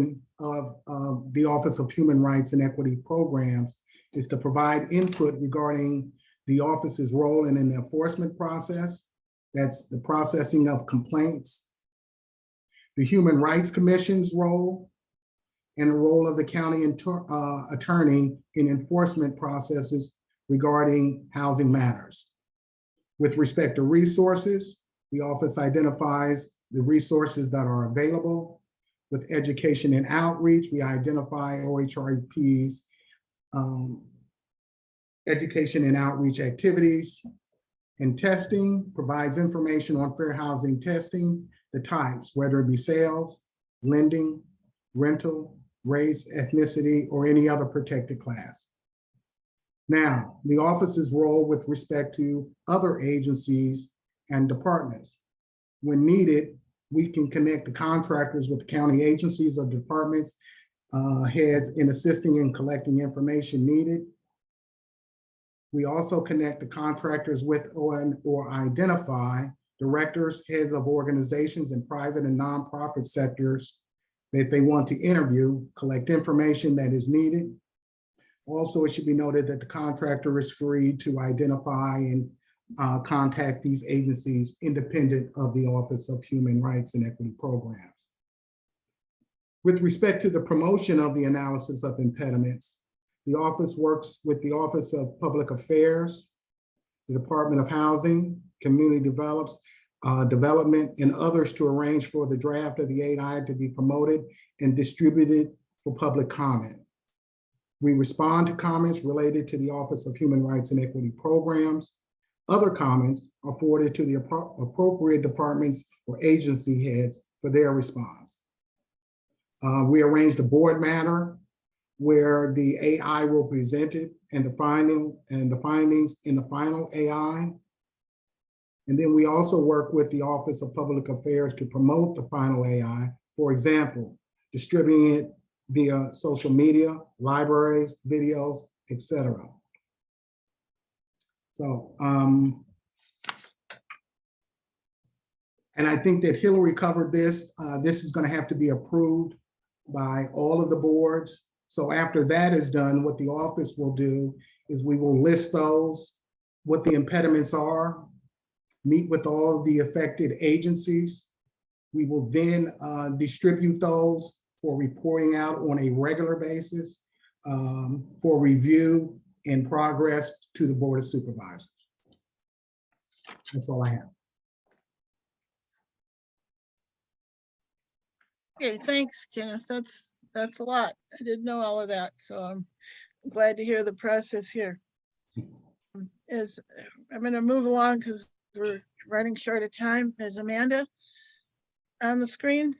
Human Rights and Equity Programs is to provide input regarding the office's role in an enforcement process. That's the processing of complaints, the Human Rights Commission's role, and the role of the county attorney in enforcement processes regarding housing matters. With respect to resources, the office identifies the resources that are available. With education and outreach, we identify OHRP's education and outreach activities. And testing provides information on fair housing testing, the types, whether it be sales, lending, rental, race, ethnicity, or any other protected class. Now, the office's role with respect to other agencies and departments. When needed, we can connect the contractors with the county agencies or departments heads in assisting in collecting information needed. We also connect the contractors with or identify directors, heads of organizations in private and nonprofit sectors that they want to interview, collect information that is needed. Also, it should be noted that the contractor is free to identify and contact these agencies independent of the Office of Human Rights and Equity Programs. With respect to the promotion of the analysis of impediments, the office works with the Office of Public Affairs, the Department of Housing, Community Development, and others to arrange for the draft of the AI to be promoted and distributed for public comment. We respond to comments related to the Office of Human Rights and Equity Programs. Other comments are forwarded to the appropriate departments or agency heads for their response. We arranged a board matter where the AI will present it and the findings in the final AI. And then we also work with the Office of Public Affairs to promote the final AI. For example, distributing it via social media, libraries, videos, etc. So, and I think that Hillary covered this. This is going to have to be approved by all of the boards. So after that is done, what the office will do is we will list those, what the impediments are, meet with all of the affected agencies. We will then distribute those for reporting out on a regular basis for review and progress to the Board of Supervisors. That's all I have. Okay, thanks, Kenneth. That's a lot. I didn't know all of that, so I'm glad to hear the process here. I'm going to move along because we're running short of time. Is Amanda on the screen?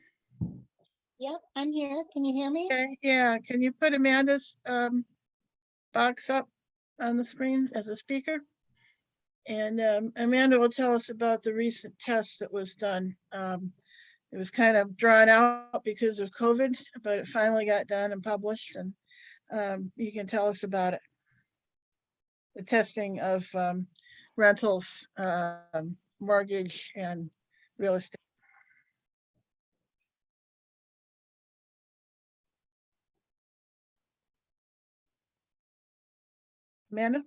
Yep, I'm here. Can you hear me? Okay, yeah. Can you put Amanda's box up on the screen as a speaker? And Amanda will tell us about the recent test that was done. It was kind of drawn out because of COVID, but it finally got done and published, and you can tell us about it. The testing of rentals, mortgage, and real estate. Amanda?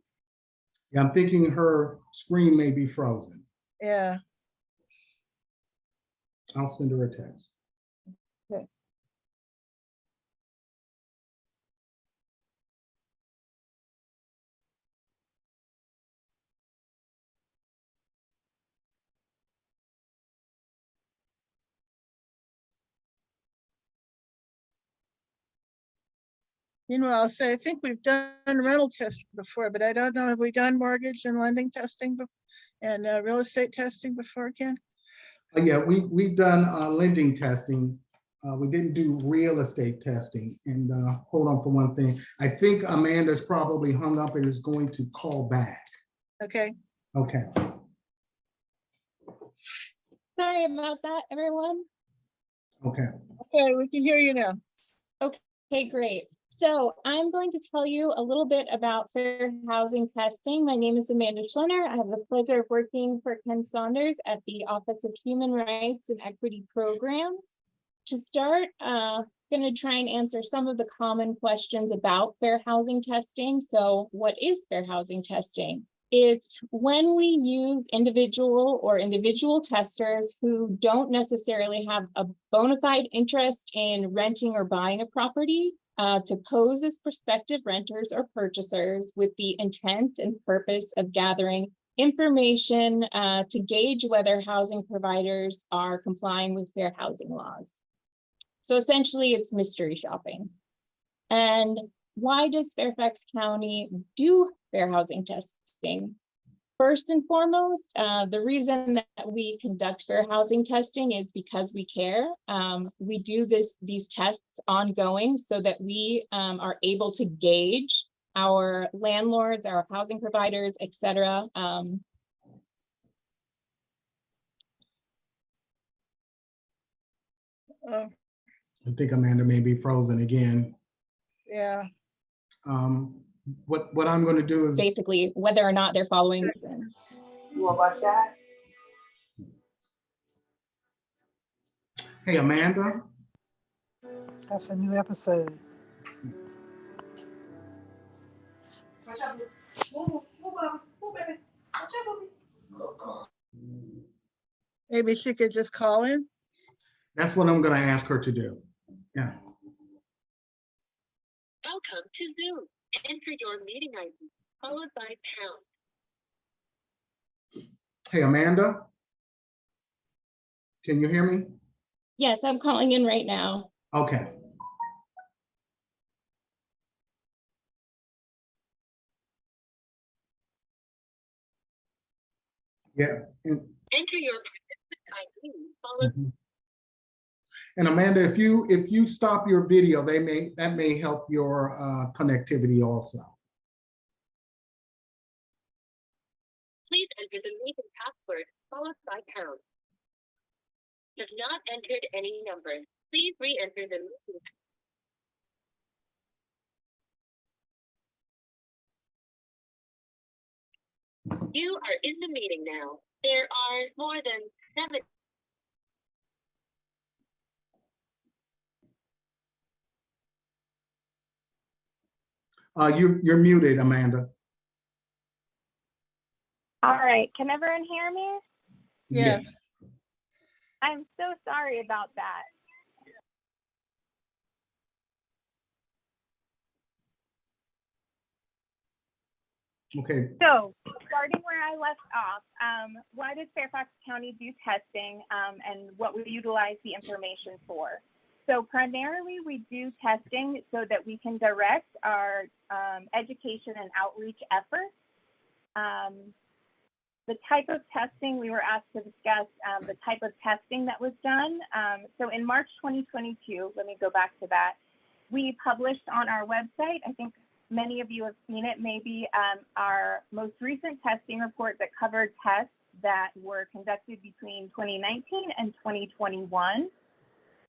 Yeah, I'm thinking her screen may be frozen. Yeah. I'll send her a text. Okay. Meanwhile, I'll say, I think we've done rental testing before, but I don't know, have we done mortgage and lending testing and real estate testing before, Ken? Yeah, we've done lending testing. We didn't do real estate testing. And hold on for one thing. I think Amanda's probably hung up and is going to call back. Okay. Okay. Sorry about that, everyone. Okay. Okay, we can hear you now. Okay, great. So I'm going to tell you a little bit about fair housing testing. My name is Amanda Schlenner. I have the pleasure of working for Ken Saunders at the Office of Human Rights and Equity Programs. To start, I'm going to try and answer some of the common questions about fair housing testing. So what is fair housing testing? It's when we use individual testers who don't necessarily have a bona fide interest in renting or buying a property to pose as prospective renters or purchasers with the intent and purpose of gathering information to gauge whether housing providers are complying with fair housing laws. So essentially it's mystery shopping. And why does Fairfax County do fair housing testing? First and foremost, the reason that we conduct fair housing testing is because we care. We do these tests ongoing so that we are able to gauge our landlords, our housing providers, et cetera. I think Amanda may be frozen again. Yeah. What I'm going to do is basically whether or not they're following. You want to watch that? Hey, Amanda. That's a new episode. Maybe she could just call in. That's what I'm going to ask her to do. Yeah. Welcome to Zoom. Enter your meeting ID followed by pound. Hey, Amanda. Can you hear me? Yes, I'm calling in right now. Okay. Yeah. Enter your participant ID followed. And Amanda, if you stop your video, that may help your connectivity also. Please enter the meeting password followed by pound. Have not entered any numbers. Please re-enter the meeting. You are in the meeting now. There are more than 7. You're muted, Amanda. All right, can everyone hear me? Yes. I'm so sorry about that. Okay. So starting where I left off, why does Fairfax County do testing and what we utilize the information for? So primarily we do testing so that we can direct our education and outreach efforts. The type of testing we were asked to discuss, the type of testing that was done. So in March 2022, let me go back to that. We published on our website, I think many of you have seen it, maybe our most recent testing report that covered tests that were conducted between 2019 and 2021.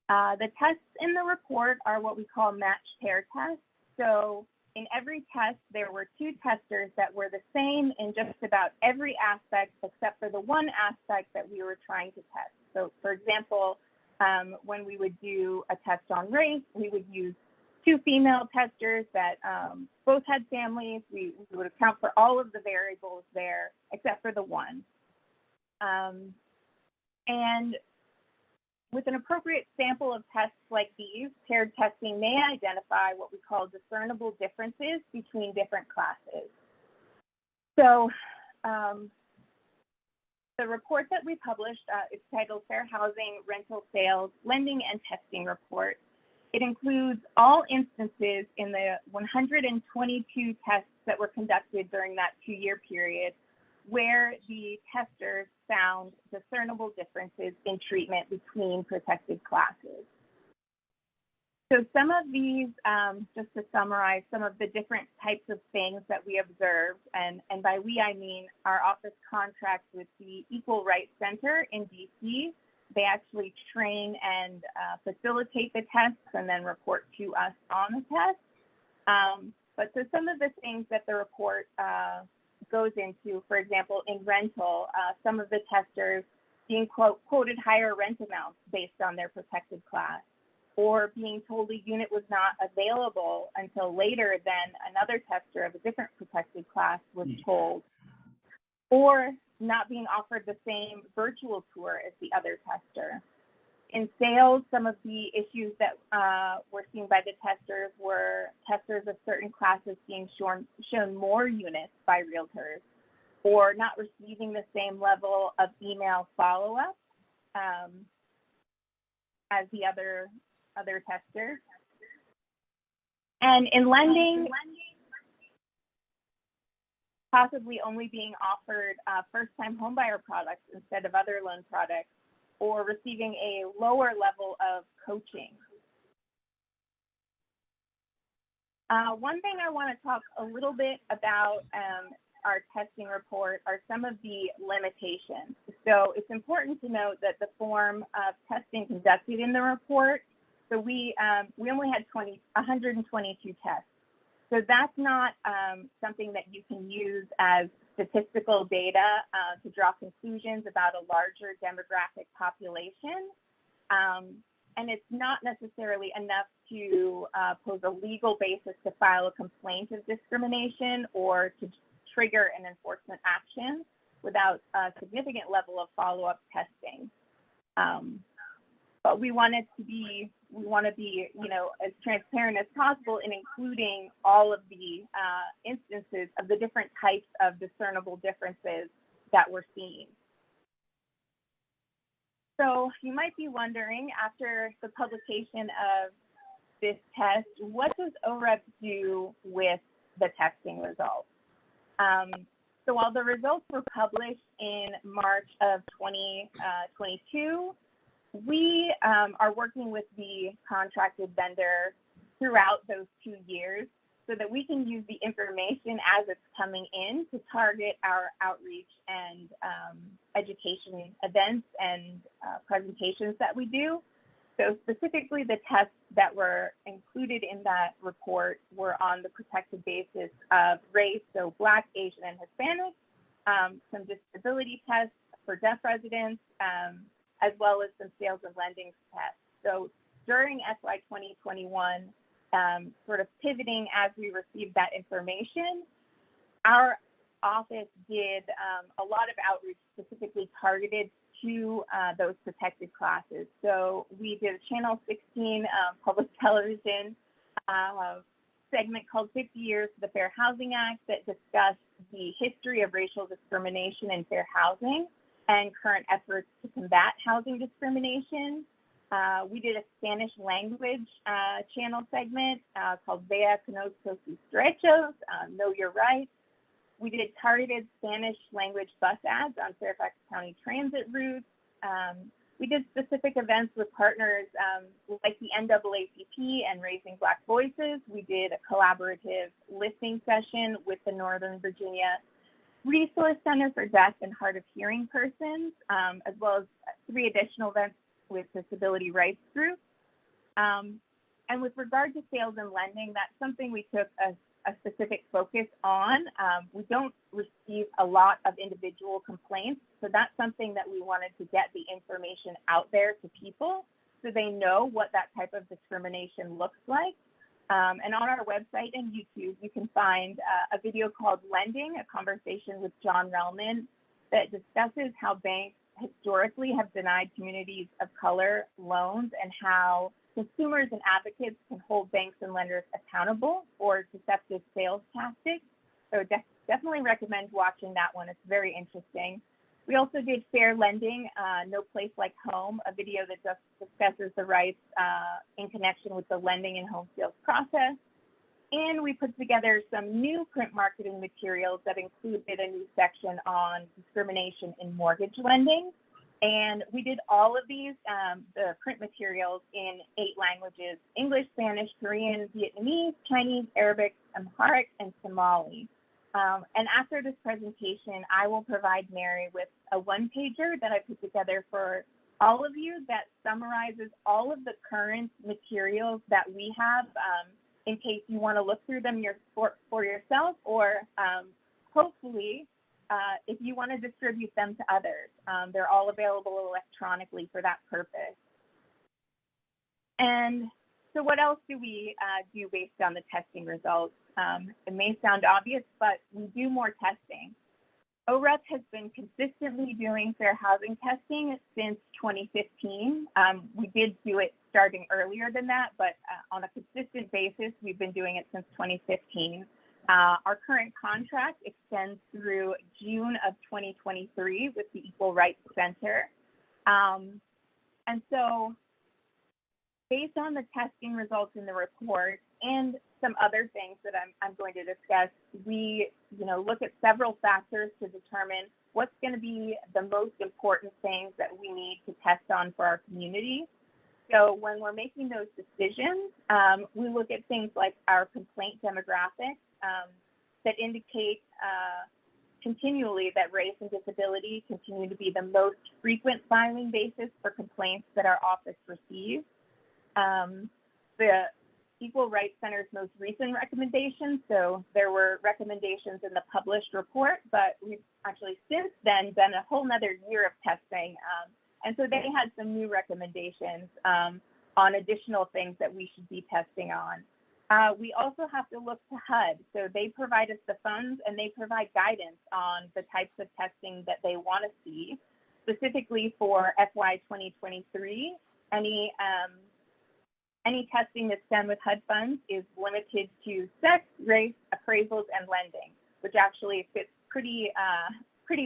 The tests in the report are what we call matched pair tests. So in every test, there were 2 testers that were the same in just about every aspect, except for the one aspect that we were trying to test. So for example, when we would do a test on race, we would use 2 female testers that both had families. We would account for all of the variables there, except for the one. And with an appropriate sample of tests like these, paired testing may identify what we call discernible differences between different classes. So the report that we published is titled Fair Housing, Rental Sales, Lending and Testing Report. It includes all instances in the 122 tests that were conducted during that 2-year period where the testers found discernible differences in treatment between protected classes. So some of these, just to summarize, some of the different types of things that we observed, and by we I mean our office contracts with the Equal Rights Center in DC. They actually train and facilitate the tests and then report to us on the test. But so some of the things that the report goes into, for example, in rental, some of the testers being quoted higher rent amounts based on their protected class, or being told a unit was not available until later than another tester of a different protected class was told, or not being offered the same virtual tour as the other tester. In sales, some of the issues that were seen by the testers were testers of certain classes being shown more units by realtors, or not receiving the same level of email follow-up as the other testers. And in lending, possibly only being offered first-time homebuyer products instead of other loan products, or receiving a lower level of coaching. One thing I want to talk a little bit about our testing report are some of the limitations. So it's important to note that the form of testing conducted in the report, so we only had 122 tests. So that's not something that you can use as statistical data to draw conclusions about a larger demographic population. And it's not necessarily enough to pose a legal basis to file a complaint of discrimination or to trigger an enforcement action without a significant level of follow-up testing. But we want to be, as transparent as possible in including all of the instances of the different types of discernible differences that we're seeing. So you might be wondering, after the publication of this test, what does OREP do with the testing results? So while the results were published in March of 2022, we are working with the contracted vendor throughout those 2 years so that we can use the information as it's coming in to target our outreach and education events and presentations that we do. So specifically, the tests that were included in that report were on the protected basis of race, so Black, Asian, and Hispanic, some disability tests for deaf residents, as well as some sales and lending tests. So during FY 2021, sort of pivoting as we received that information, our office did a lot of outreach specifically targeted to those protected classes. So we did a Channel 16 public television segment called 50 Years of the Fair Housing Act that discussed the history of racial discrimination in fair housing and current efforts to combat housing discrimination. We did a Spanish language channel segment called Vea Conozco sus derechos, Know Your Rights. We did targeted Spanish language bus ads on Fairfax County transit routes. We did specific events with partners like the NAACP and Raising Black Voices. We did a collaborative listening session with the Northern Virginia Resource Center for Deaf and Hard of Hearing Persons, as well as 3 additional events with disability rights groups. And with regard to sales and lending, that's something we took a specific focus on. We don't receive a lot of individual complaints, so that's something that we wanted to get the information out there to people so they know what that type of discrimination looks like. And on our website and YouTube, you can find a video called Lending, a conversation with John Relman that discusses how banks historically have denied communities of color loans and how consumers and advocates can hold banks and lenders accountable for deceptive sales tactics. So definitely recommend watching that one. It's very interesting. We also did Fair Lending, No Place Like Home, a video that just discusses the rights in connection with the lending and home sales process. And we put together some new print marketing materials that included a new section on discrimination in mortgage lending. And we did all of these, the print materials, in 8 languages: English, Spanish, Korean, Vietnamese, Chinese, Arabic, Amharic, and Somali. And after this presentation, I will provide Mary with a one-pager that I put together for all of you that summarizes all of the current materials that we have, in case you want to look through them for yourself, or hopefully, if you want to distribute them to others. They're all available electronically for that purpose. And so what else do we do based on the testing results? It may sound obvious, but we do more testing. OREP has been consistently doing fair housing testing since 2015. We did do it starting earlier than that, but on a consistent basis, we've been doing it since 2015. Our current contract extends through June of 2023 with the Equal Rights Center. And so based on the testing results in the report and some other things that I'm going to discuss, we look at several factors to determine what's going to be the most important things that we need to test on for our community. So when we're making those decisions, we look at things like our complaint demographics that indicate continually that race and disability continue to be the most frequent filing basis for complaints that our office receives. The Equal Rights Center's most recent recommendations, so there were recommendations in the published report, but we've actually since then done a whole nother year of testing. And so they had some new recommendations on additional things that we should be testing on. We also have to look to HUD. So they provide us the funds and they provide guidance on the types of testing that they want to see. Specifically for FY 2023, any testing that's done with HUD funds is limited to sex, race, appraisals, and lending, which actually fits pretty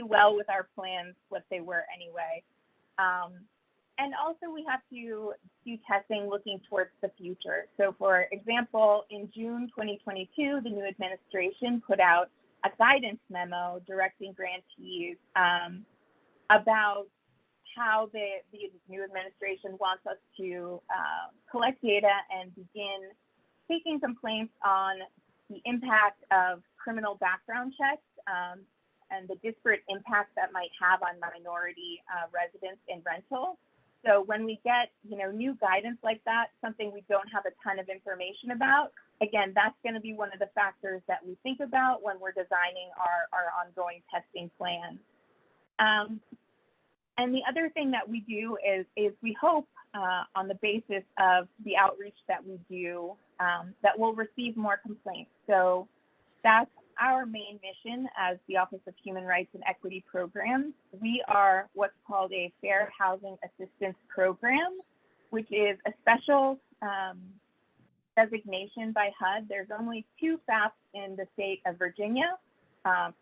well with our plans, what they were anyway. And also we have to do testing looking towards the future. So for example, in June 2022, the new administration put out a guidance memo directing grantees about how the new administration wants us to collect data and begin taking complaints on the impact of criminal background checks and the disparate impact that might have on minority residents in rental. So when we get new guidance like that, something we don't have a ton of information about, again, that's going to be one of the factors that we think about when we're designing our ongoing testing plan. And the other thing that we do is we hope on the basis of the outreach that we do that we'll receive more complaints. So that's our main mission as the Office of Human Rights and Equity Programs. We are what's called a Fair Housing Assistance Program, which is a special designation by HUD. There's only 2 FAPs in the state of Virginia,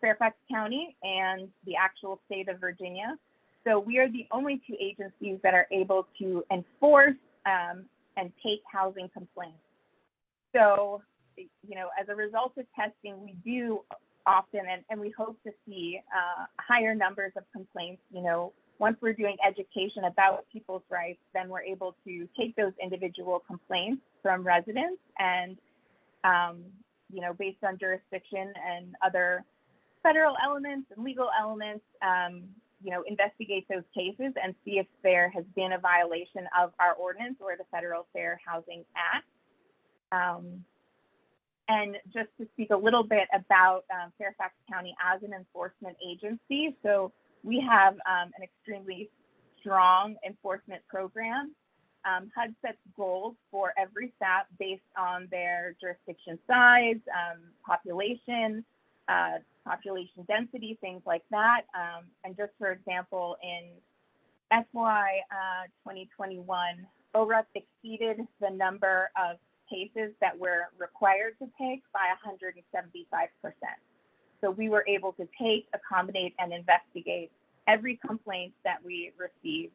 Fairfax County and the actual state of Virginia. So we are the only 2 agencies that are able to enforce and take housing complaints. So, as a result of testing, we do often, and we hope to see higher numbers of complaints. Once we're doing education about people's rights, then we're able to take those individual complaints from residents and, based on jurisdiction and other federal elements and legal elements, investigate those cases and see if there has been a violation of our ordinance or the Federal Fair Housing Act. And just to speak a little bit about Fairfax County as an enforcement agency. So we have an extremely strong enforcement program. HUD sets goals for every SAP based on their jurisdiction size, population density, things like that. And just for example, in FY 2021, OREP exceeded the number of cases that we're required to take by 175%. So we were able to take, accommodate, and investigate every complaint that we receive,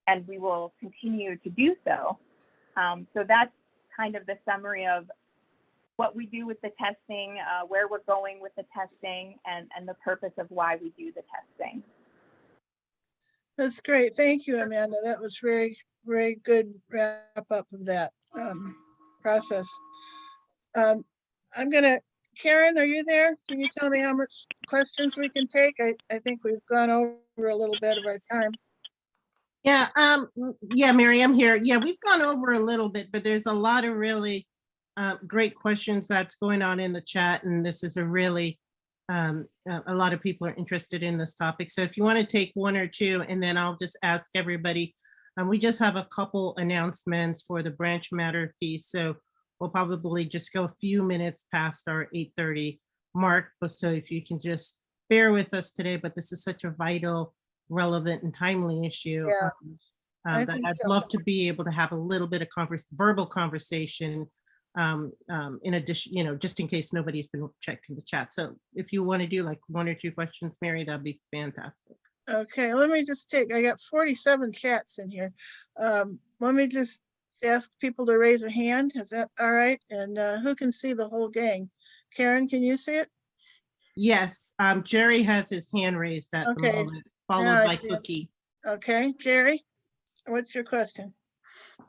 and we will continue to do so. So that's kind of the summary of what we do with the testing, where we're going with the testing, and the purpose of why we do the testing. That's great. Thank you, Amanda. That was very, very good wrap up of that process. I'm gonna, Karen, are you there? Can you tell me how much questions we can take? I think we've gone over a little bit of our time. Yeah, yeah, Mary, I'm here. Yeah, we've gone over a little bit, but there's a lot of really great questions that's going on in the chat, and this is a really, a lot of people are interested in this topic. So if you want to take one or two, and then I'll just ask everybody. We just have a couple announcements for the branch matter piece, so we'll probably just go a few minutes past our 8:30 mark. So if you can just bear with us today, but this is such a vital, relevant, and timely issue. Yeah, That I'd love to be able to have a little bit of verbal conversation in addition, just in case nobody's been checking the chat. So if you want to do like one or two questions, Mary, that'd be fantastic. Okay, let me just I got 47 chats in here. Let me just ask people to raise a hand. Is that all right? And who can see the whole gang? Karen, can you see it? Yes, Jerry has his hand raised at the moment, now followed I by see it. Cookie. Okay, Jerry, what's your question?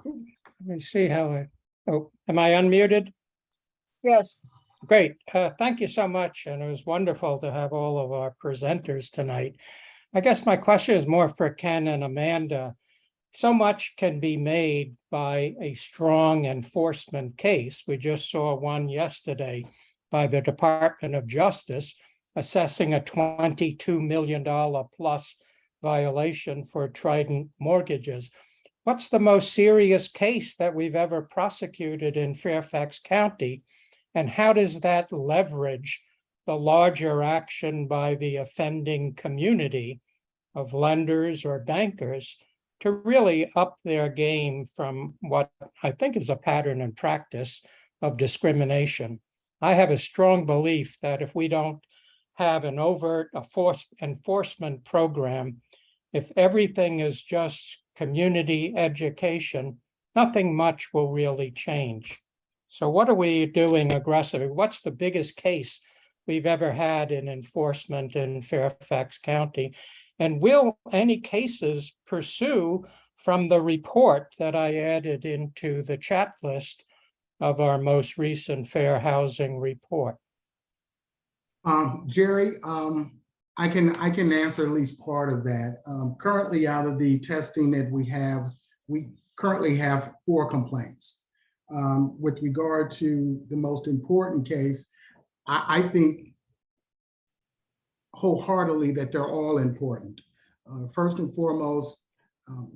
Let me see how am I unmuted? Yes. Great. Thank you so much. And it was wonderful to have all of our presenters tonight. I guess my question is more for Ken and Amanda. So much can be made by a strong enforcement case. We just saw one yesterday by the Department of Justice assessing a $22 million plus violation for Trident mortgages. What's the most serious case that we've ever prosecuted in Fairfax County? And how does that leverage the larger action by the offending community of lenders or bankers to really up their game from what I think is a pattern and practice of discrimination? I have a strong belief that if we don't have an overt enforcement program, if everything is just community education, nothing much will really change. So what are we doing aggressively? What's the biggest case we've ever had in enforcement in Fairfax County? And will any cases pursue from the report that I added into the chat list of our most recent fair housing report? Jerry, I can answer at least part of that. Currently, out of the testing that we currently have 4 complaints. With regard to the most important case, I think wholeheartedly that they're all important. First and foremost,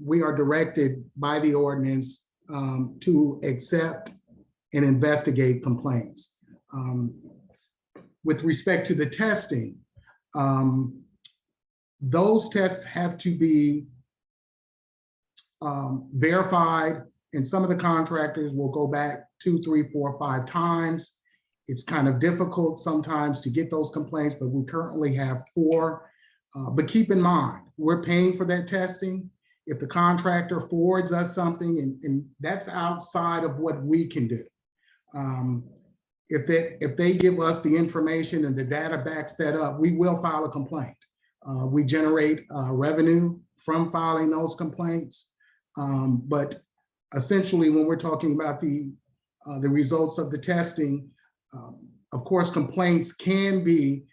we are directed by the ordinance to accept and investigate complaints. With respect to the testing, those tests have to be verified, and some of the contractors will go back 2, 3, 4, 5 times. It's kind of difficult sometimes to get those complaints, but we currently have 4. But keep in mind, we're paying for that testing. If the contractor forwards us something, and that's outside of what we can do. If they give us the information and the data backs that up, we will file a complaint. We generate revenue from filing those complaints. But essentially, when we're talking about the results of the testing, of course, complaints can be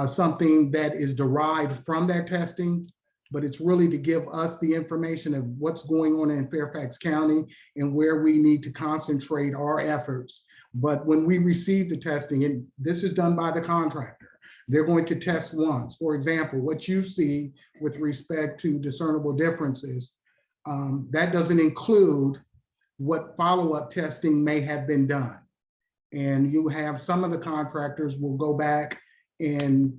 something that is derived from that testing, but it's really to give us the information of what's going on in Fairfax County and where we need to concentrate our efforts. But when we receive the testing, and this is done by the contractor, they're going to test once. For example, what you see with respect to discernible differences, that doesn't include what follow-up testing may have been done. And you have some of the contractors will go back and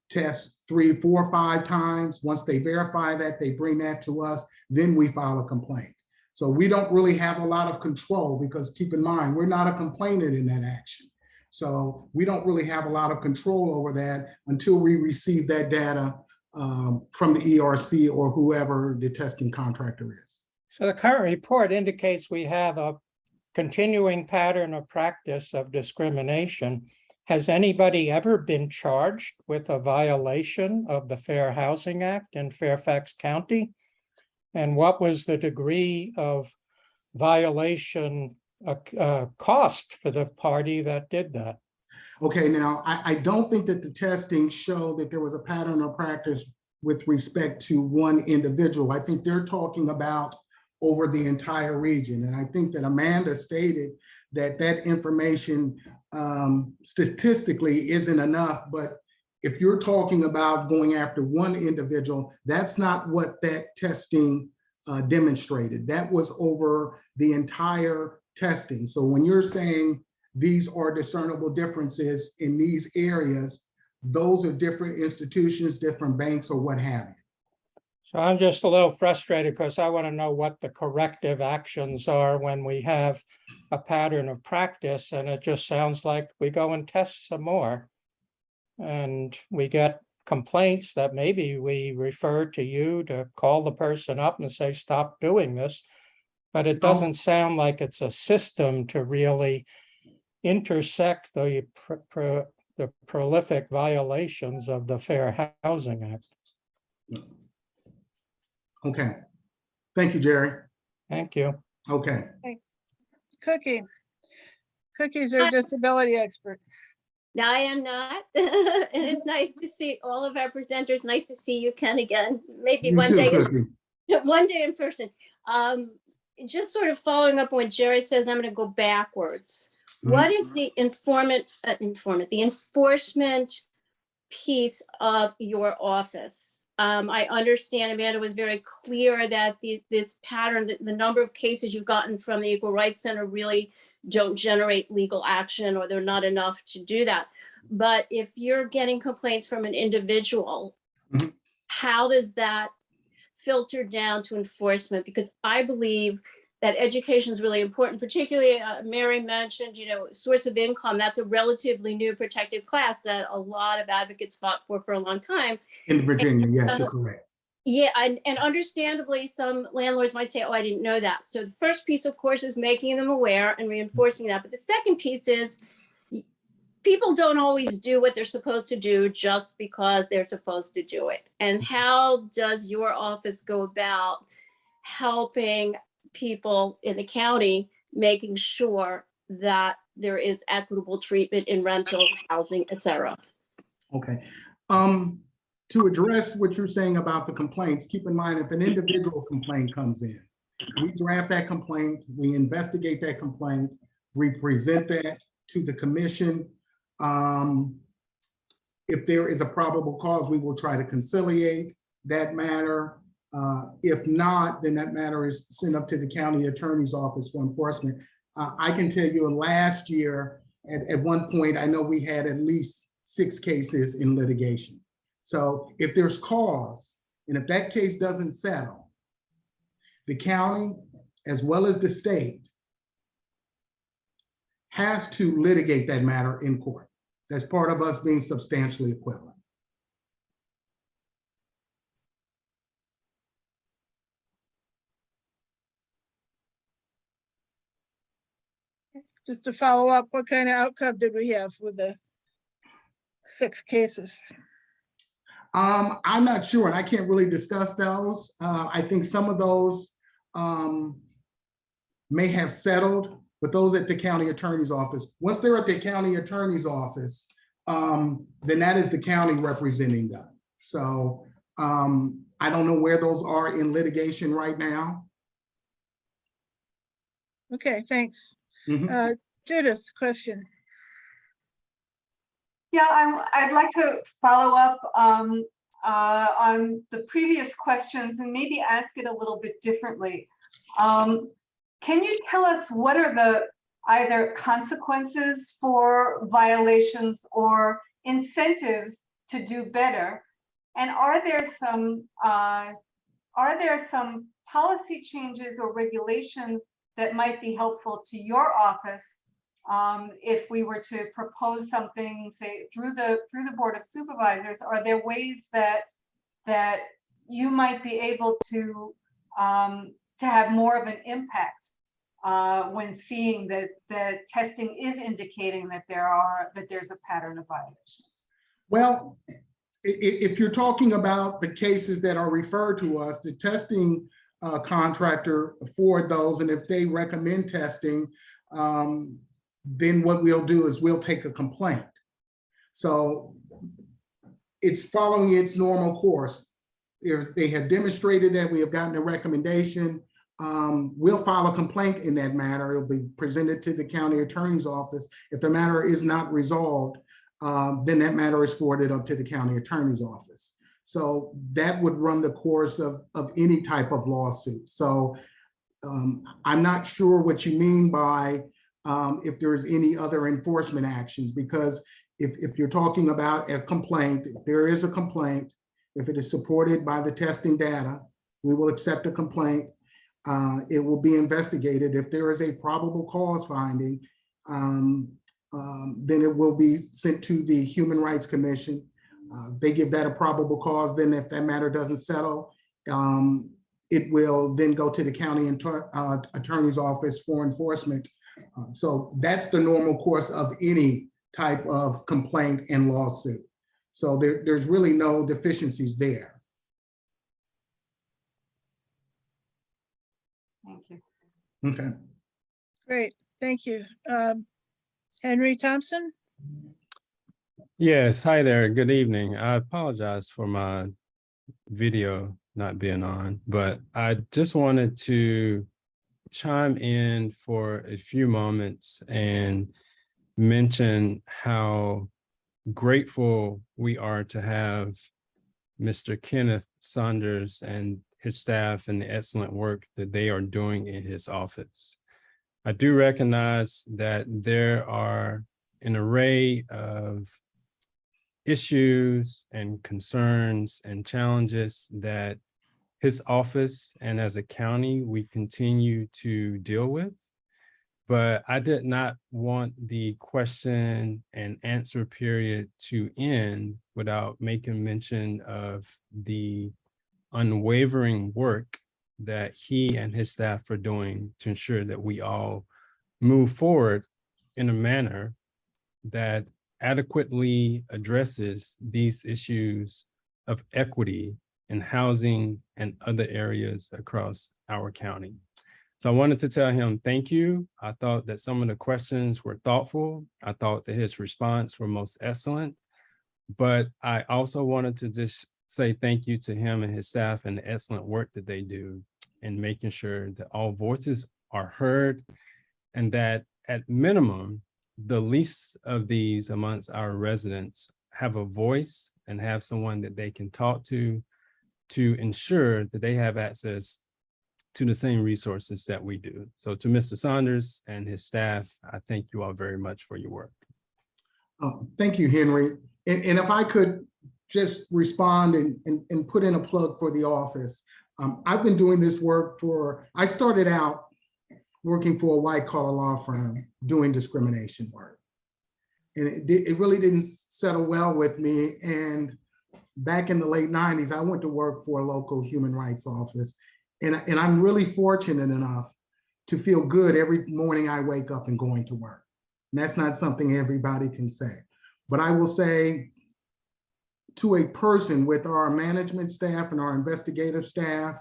test 3, 4, 5 times. Once they verify that, they bring that to us, then we file a complaint. So we don't really have a lot of control, because keep in mind, we're not a complainant in that action. So we don't really have a lot of control over that until we receive that data from the ERC or whoever the testing contractor is. So the current report indicates we have a continuing pattern of practice of discrimination. Has anybody ever been charged with a violation of the Fair Housing Act in Fairfax County? And what was the degree of violation cost for the party that did that? Okay, now I don't think that the testing showed that there was a pattern of practice with respect to one individual. I think they're talking about over the entire region. And I think that Amanda stated that that information statistically isn't enough, but if you're talking about going after one individual, that's not what that testing demonstrated. That was over the entire testing. So when you're saying these are discernible differences in these areas, those are different institutions, different banks, or what have you. So I'm just a little frustrated because I want to know what the corrective actions are when we have a pattern of practice, and it just sounds like we go and test some more. And we get complaints that maybe we refer to you to call the person up and say, stop doing this. But it doesn't sound like it's a system to really intersect the prolific violations of the Fair Housing Act. Okay. Thank you, Jerry. Thank you. Okay. Cookie. Cookie's our disability expert. No, I am not. And it's nice to see all of our presenters. Nice to see you, Ken, again. Maybe You one too, day, Cookie. one day in person. Just sort of following up on what Jerry says, I'm going to go backwards. What is the the enforcement piece of your office? I understand Amanda was very clear that this pattern, the number of cases you've gotten from the Equal Rights Center really don't generate legal action, or they're not enough to do that. But if you're getting complaints from an individual, how does that filter down to enforcement? Because I believe that education is really important, particularly Mary mentioned, source of income. That's a relatively new protected class that a lot of advocates fought for a long time. In Virginia, yes, you're correct. Yeah, and understandably, some landlords might say, oh, I didn't know that. So the first piece, of course, is making them aware and reinforcing that. But the second piece is people don't always do what they're supposed to do just because they're supposed to do it. And how does your office go about helping people in the county, making sure that there is equitable treatment in rental, housing, et cetera? Okay. To address what you're saying about the complaints, keep in mind if an individual complaint comes in, we draft that complaint, we investigate that complaint, we present that to the commission. If there is a probable cause, we will try to conciliate that matter. If not, then that matter is sent up to the county attorney's office for enforcement. I can tell you last year, at one point, I know we had at least 6 cases in litigation. So if there's cause, and if that case doesn't settle, the county, as well as the state, has to litigate that matter in court. That's part of us being substantially equivalent. Just to follow up, what kind of outcome did we have with the 6 cases? I'm not sure, and I can't really discuss those. I think some of those may have settled, but those at the county attorney's office, once they're at the county attorney's office, then that is the county representing them. So I don't know where those are in litigation right now. Okay, thanks. Judith, question. Yeah, I'd like to follow up on the previous questions and maybe ask it a little bit differently. Can you tell us what are the either consequences for violations or incentives to do better? And are there some policy changes or regulations that might be helpful to your office if we were to propose something, say through the Board of Supervisors, are there ways that you might be able to have more of an impact when seeing that testing is indicating that there's a pattern of violations? Well, if you're talking about the cases that are referred to us, the testing contractor for those, and if they recommend testing, then what we'll do is we'll take a complaint. So it's following its normal course. If they have demonstrated that we have gotten a recommendation, we'll file a complaint in that matter. It'll be presented to the county attorney's office. If the matter is not resolved, then that matter is forwarded up to the county attorney's office. So that would run the course of any type of lawsuit. So I'm not sure what you mean by if there's any other enforcement actions, because if you're talking about a complaint, if there is a complaint, if it is supported by the testing data, we will accept a complaint. It will be investigated. If there is a probable cause finding, then it will be sent to the Human Rights Commission. They give that a probable cause. Then if that matter doesn't settle, it will then go to the county attorney's office for enforcement. So that's the normal course of any type of complaint and lawsuit. So there's really no deficiencies there. Thank you. Okay. Great, thank you. Henry Thompson? Yes, hi there, good evening. I apologize for my video not being on, but I just wanted to chime in for a few moments and mention how grateful we are to have Mr. Kenneth Saunders and his staff and the excellent work that they are doing in his office. I do recognize that there are an array of issues and concerns and challenges that his office and as a county we continue to deal with. But I did not want the question and answer period to end without making mention of the unwavering work that he and his staff are doing to ensure that we all move forward in a manner that adequately addresses these issues of equity in housing and other areas across our county. So I wanted to tell him thank you. I thought that some of the questions were thoughtful. I thought that his response were most excellent, but I also wanted to just say thank you to him and his staff and the excellent work that they do in making sure that all voices are heard and that at minimum, the least of these amongst our residents have a voice and have someone that they can talk to ensure that they have access to the same resources that we do. So to Mr. Saunders and his staff, I thank you all very much for your work. Thank you, Henry. And if I could just respond and put in a plug for the office. I've been doing this work I started out working for a white collar law firm doing discrimination work. And it really didn't settle well with me. And back in the late 90s, I went to work for a local human rights office. And I'm really fortunate enough to feel good every morning I wake up and going to work. And that's not something everybody can say. But I will say to a person with our management staff and our investigative staff,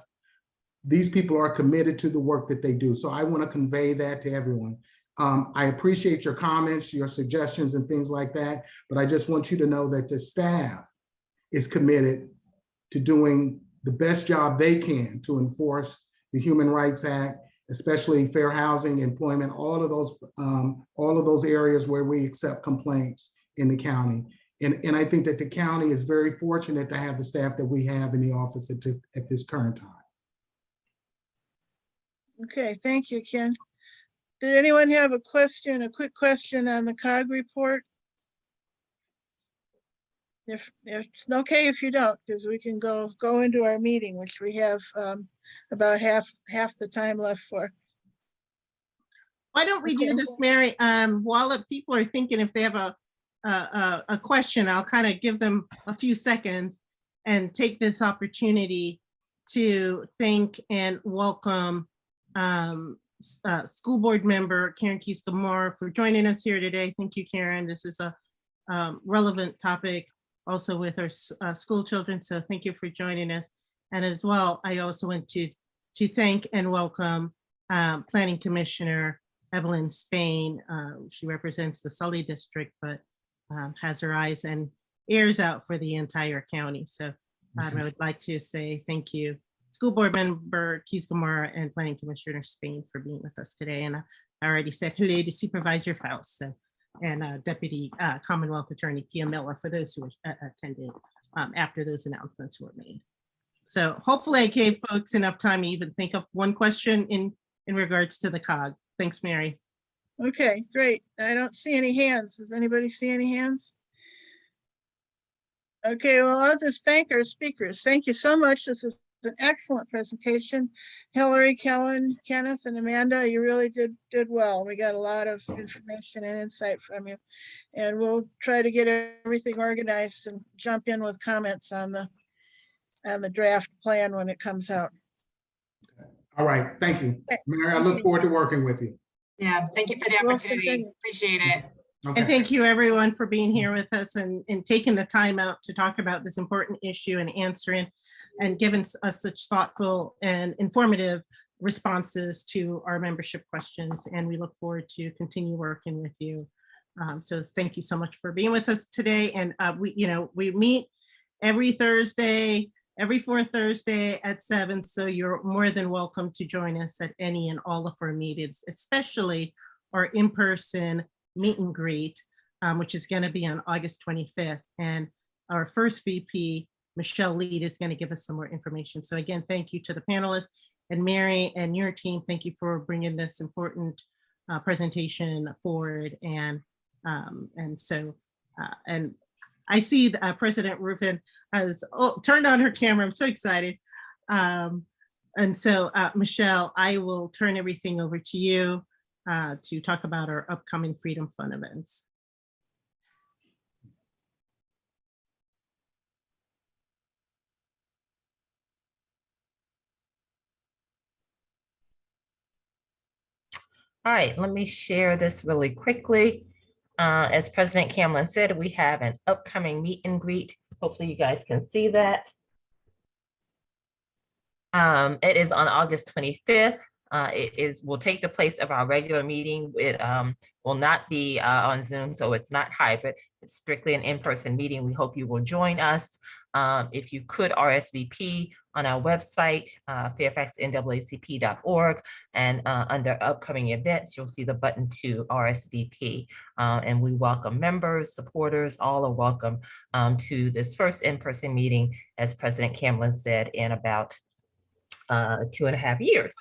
these people are committed to the work that they do. So I want to convey that to everyone. I appreciate your comments, your suggestions and things like that, but I just want you to know that the staff is committed to doing the best job they can to enforce the Human Rights Act, especially fair housing, employment, all of those areas where we accept complaints in the county. And I think that the county is very fortunate to have the staff that we have in the office at this current time. Okay, thank you, Ken. Did anyone have a quick question on the COG report? If it's okay if you don't, because we can go into our meeting, which we have about half the time left for. Why don't we do this, Mary? While the people are thinking if they have a question, I'll kind of give them a few seconds and take this opportunity to thank and welcome school board member Karen Keys-Gamarra for joining us here today. Thank you, Karen. This is a relevant topic also with our school children. So thank you for joining us. And as well, I also want to thank and welcome Planning Commissioner Evelyn Spain. She represents the Sully District, but has her eyes and ears out for the entire county. So I would like to say thank you, School Board Member Keys-Gamarra and Planning Commissioner Spain for being with us today. And I already said hello to Supervisor Faust, so, and Deputy Commonwealth Attorney Pia Miller for those who attended after those announcements were made. So hopefully I gave folks enough time to even think of one question in regards to the COG. Thanks, Mary. Okay, great. I don't see any hands. Does anybody see any hands? Okay, well, I'll just thank our speakers. Thank you so much. This was an excellent presentation. Hillary, Kellen, Kenneth, and Amanda, you really did well. We got a lot of information and insight from you. And we'll try to get everything organized and jump in with comments on the draft plan when it comes out. All right, thank you. Mary, I look forward to working with you. Yeah, thank you for the opportunity. Appreciate it. Okay. And thank you everyone for being here with us and taking the time out to talk about this important issue and answering and giving us such thoughtful and informative responses to our membership questions. And we look forward to continue working with you. So thank you so much for being with us today. And we meet every Thursday, every fourth Thursday at 7. So you're more than welcome to join us at any and all of our meetings, especially our in-person meet and greet, which is going to be on August 25th. And our first VP, Michelle Lead, is going to give us some more information. So again, thank you to the panelists, and Mary and your team. Thank you for bringing this important presentation forward. And I see President Rufin has turned on her camera. I'm so excited. And so Michelle, I will turn everything over to you to talk about our upcoming Freedom Fund events. All right, let me share this really quickly. As President Camlin said, we have an upcoming meet and greet. Hopefully you guys can see that. It is on August 25th. It will take the place of our regular meeting. It will not be on Zoom, so it's not hybrid. It's strictly an in-person meeting. We hope you will join us. If you could RSVP on our website, fairfaxnaacp.org, and under upcoming events, you'll see the button to RSVP. And we welcome members, supporters, all are welcome to this first in-person meeting, as President Camlin said, in about 2.5 years.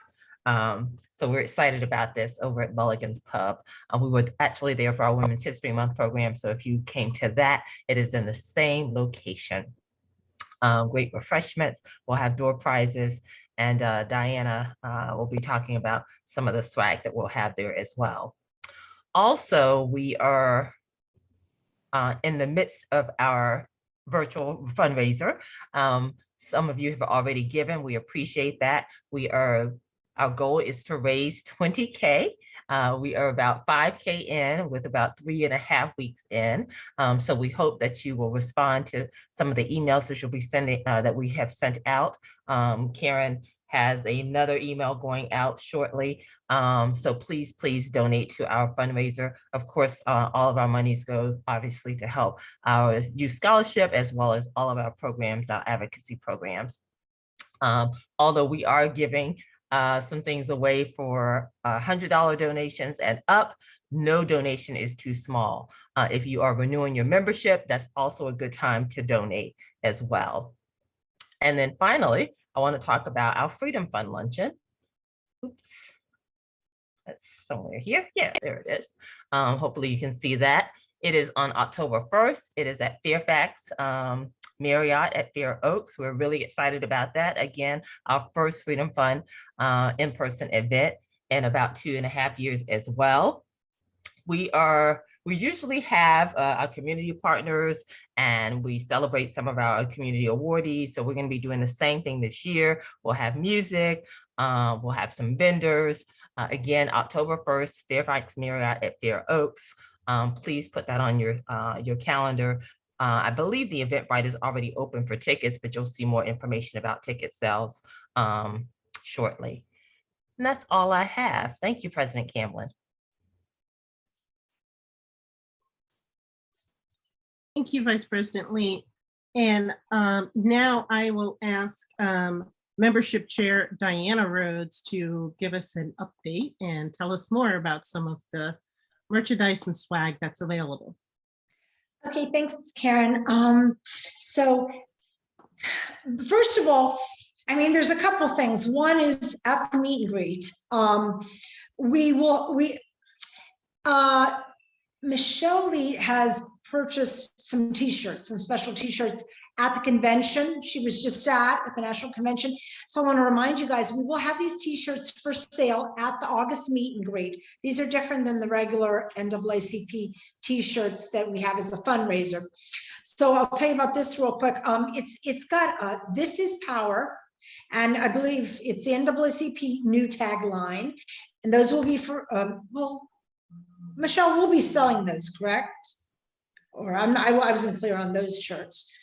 So we're excited about this over at Mulligan's Pub. We were actually there for our Women's History Month program. So if you came to that, it is in the same location. Great refreshments. We'll have door prizes, and Diana will be talking about some of the swag that we'll have there as well. Also, we are in the midst of our virtual fundraiser. Some of you have already given. We appreciate that. Our goal is to raise 20K. We are about 5K in with about 3.5 weeks in. So we hope that you will respond to some of the emails that you'll be sending, that we have sent out. Karen has another email going out shortly. So please donate to our fundraiser. Of course, all of our monies go obviously to help our youth scholarship, as well as all of our programs, our advocacy programs. Although we are giving some things away for $100 donations and up, no donation is too small. If you are renewing your membership, that's also a good time to donate as well. And then finally, I want to talk about our Freedom Fund luncheon. Oops, that's somewhere here. Yeah, there it is. Hopefully you can see that. It is on October 1st. It is at Fairfax Marriott at Fair Oaks. We're really excited about that. Again, our first Freedom Fund in-person event. in about 2.5 years as well. We usually have our community partners, and we celebrate some of our community awardees. So we're going to be doing the same thing this year. We'll have music, we'll have some vendors. Again, October 1st, Fairfax Marriott at Fair Oaks. Please put that on your calendar. I believe the Eventbrite is already open for tickets, but you'll see more information about ticket sales shortly. And that's all I have. Thank you, President Camblin. Thank you, Vice President Lee. And now I will ask Membership Chair Diana Rhodes to give us an update and tell us more about some of the merchandise and swag that's available. Okay, thanks, Karen. So first of all, I mean, there's a couple things. One is at the meet and greet. Michelle Lee has purchased some t-shirts, some special t-shirts at the convention. She was just at the National Convention. So I want to remind you guys, we will have these t-shirts for sale at the August meet and greet. These are different than the regular NAACP t-shirts that we have as a fundraiser. So I'll tell you about this real quick. It's got "This is Power," and I believe it's the NAACP new tagline. And those will be for, well, Michelle will be selling those, correct? Or I wasn't clear on those shirts.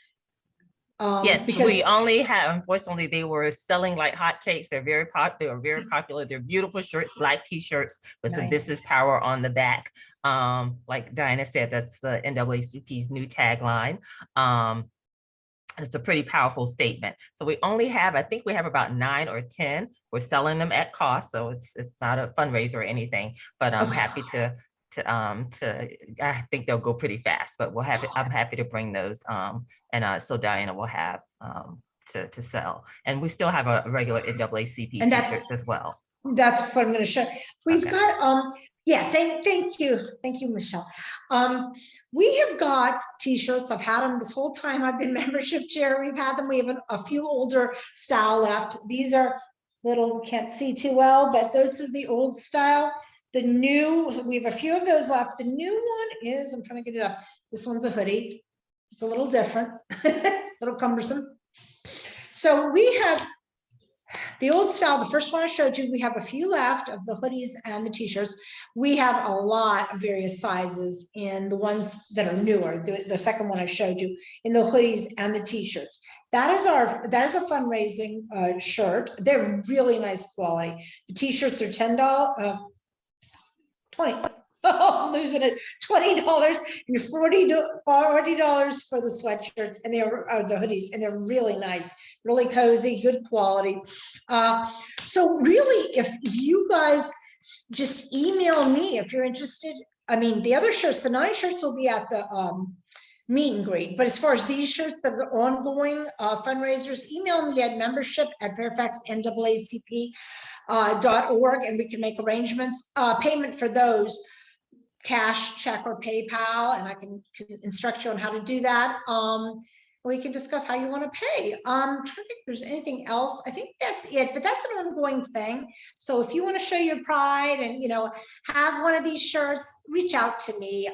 Yes, because we only have, unfortunately, they were selling like hotcakes. They're very popular. They're very popular. They're beautiful shirts, black t-shirts with the "This is Power" on the back. Like Diana said, that's the NAACP's new tagline. It's a pretty powerful statement. So we only have, I think we have about 9 or 10. We're selling them at cost, so it's not a fundraiser or anything. But I'm happy to I think they'll go pretty fast. But we'll have it. I'm happy to bring those. So Diana will have to sell, and we still have a regular NAACP t-shirts as well. That's what I'm going to show. We've got yeah, thank you, Michelle. We have got t-shirts. I've had them this whole time I've been membership chair. We've had them. We have a few older style left. These are little, can't see too well, but those are the old style. The new, we have a few of those left. The new one is, I'm trying to get it up. This one's a hoodie. It's a little different, a little cumbersome. So we have the old style, the first one I showed you, we have a few left of the hoodies and the t-shirts. We have a lot of various sizes in the ones that are newer. The second one I showed you, in the hoodies and the t-shirts. That is a fundraising shirt. They're really nice quality. The t-shirts are $20. I'm losing it. $20 and $40 for the sweatshirts, and they're the hoodies, and they're really nice, really cozy, good quality. So really, if you guys just email me if you're interested. I mean, the other shirts, the 9 shirts will be at the meet and greet, but as far as these shirts that are ongoing fundraisers, email me at membership@fairfaxnAACP.org, and we can make arrangements. Payment for those, cash, check, or PayPal, and I can instruct you on how to do that. We can discuss how you want to pay. I'm trying to think if there's anything else. I think that's it, but that's an ongoing thing. So if you want to show your pride and, you know, have one of these shirts, reach out to me.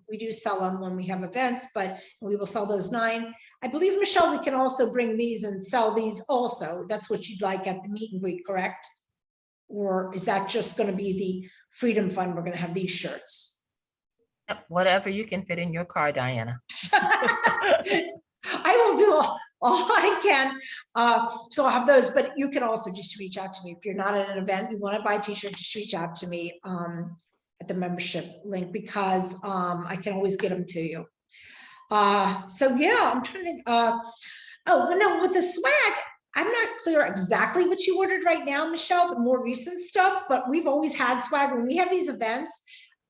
We do sell them when we have events, but we will sell those 9. I believe, Michelle, we can also bring these and sell these also. That's what you'd like at the meet and greet, correct? Or is that just going to be the Freedom Fund? We're going to have these shirts. Whatever you can fit in your car, Diana. I will do all I can. So I'll have those, but you can also just reach out to me. If you're not at an event, you want to buy a t-shirt, just reach out to me at the membership link, because I can always get them to you. So yeah, I'm trying to think. Oh, no, with the swag, I'm not clear exactly what you ordered right now, Michelle, the more recent stuff, but we've always had swag. When we have these events,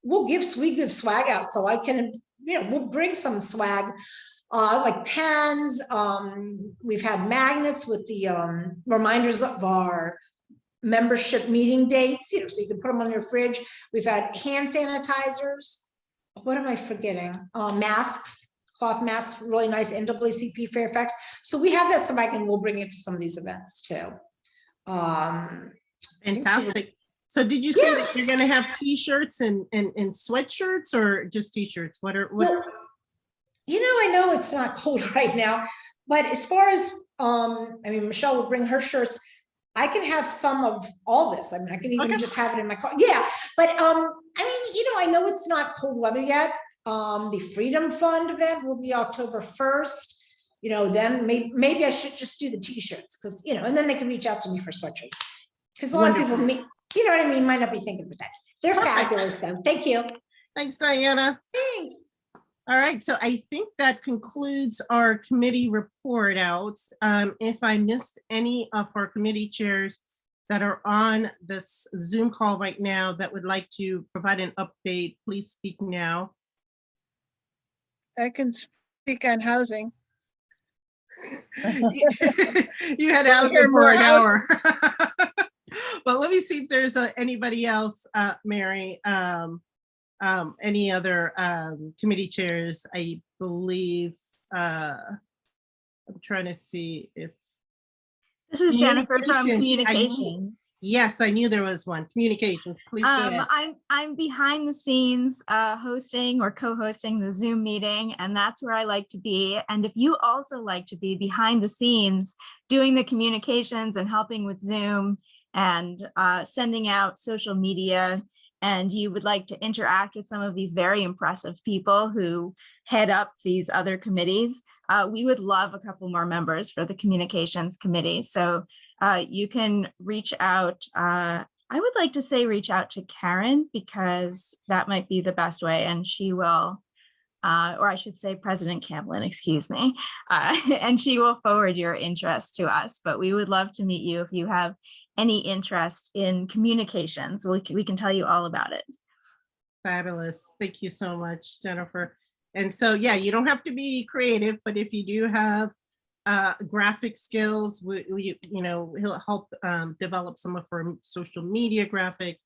we give swag out. So I can, you know, we'll bring some swag. Like pens, we've had magnets with the reminders of our membership meeting dates, you know, so you can put them on your fridge. We've had hand sanitizers. What am I forgetting? Masks, cloth masks, really nice, NAACP Fairfax. So we have that swag, and we'll bring it to some of these events too. Fantastic. So did you say that Yes. you're gonna have t-shirts and sweatshirts or just t-shirts? What? Well, I know it's not cold right now, but as far as, I mean, Michelle will bring her shirts. I can have some of all this. I mean, I can even just have it in my car. Yeah, but I know it's not cold weather yet. The Freedom Fund event will be October 1st. Then maybe I should just do the t-shirts because, and then they can reach out to me for sweatshirts. Because a lot of people, you know what I mean, might not be thinking about that. They're fabulous though. Thank you. Thanks, Diana. Thanks. All right, so I think that concludes our committee report outs. If I missed any of our committee chairs that are on this Zoom call right now that would like to provide an update, please speak now. I can speak on housing. You had housing for an hour. Well, let me see if there's anybody else, Mary. Any other committee chairs? I believe I'm trying to see if this is Jennifer from Communications. Communications. Yes, I knew there was one. Communications, please go ahead. I'm behind the scenes hosting or co-hosting the Zoom meeting, and that's where I like to be. And if you also like to be behind the scenes doing the communications and helping with Zoom and sending out social media, and you would like to interact with some of these very impressive people who head up these other committees, we would love a couple more members for the communications committee. So you can reach out. I would like to say reach out to Karen because that might be the best way, and she will, or I should say President Camblin, excuse me, and she will forward your interest to us. But we would love to meet you if you have any interest in communications. We can tell you all about it. Fabulous. Thank you so much, Jennifer. And so, yeah, you don't have to be creative, but if you do have graphic skills, he'll help develop some of our social media graphics.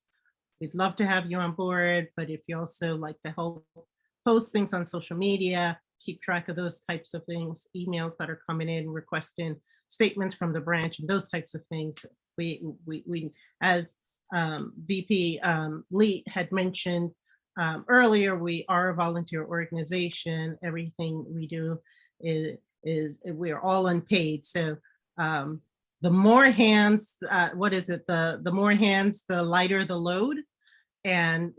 We'd love to have you on board, but if you also like to help post things on social media, keep track of those types of things, emails that are coming in, requesting statements from the branch and those types of things. We as VP Lee had mentioned earlier, we are a volunteer organization. Everything we do is we're all unpaid. So the more hands, the more hands, the lighter the load. And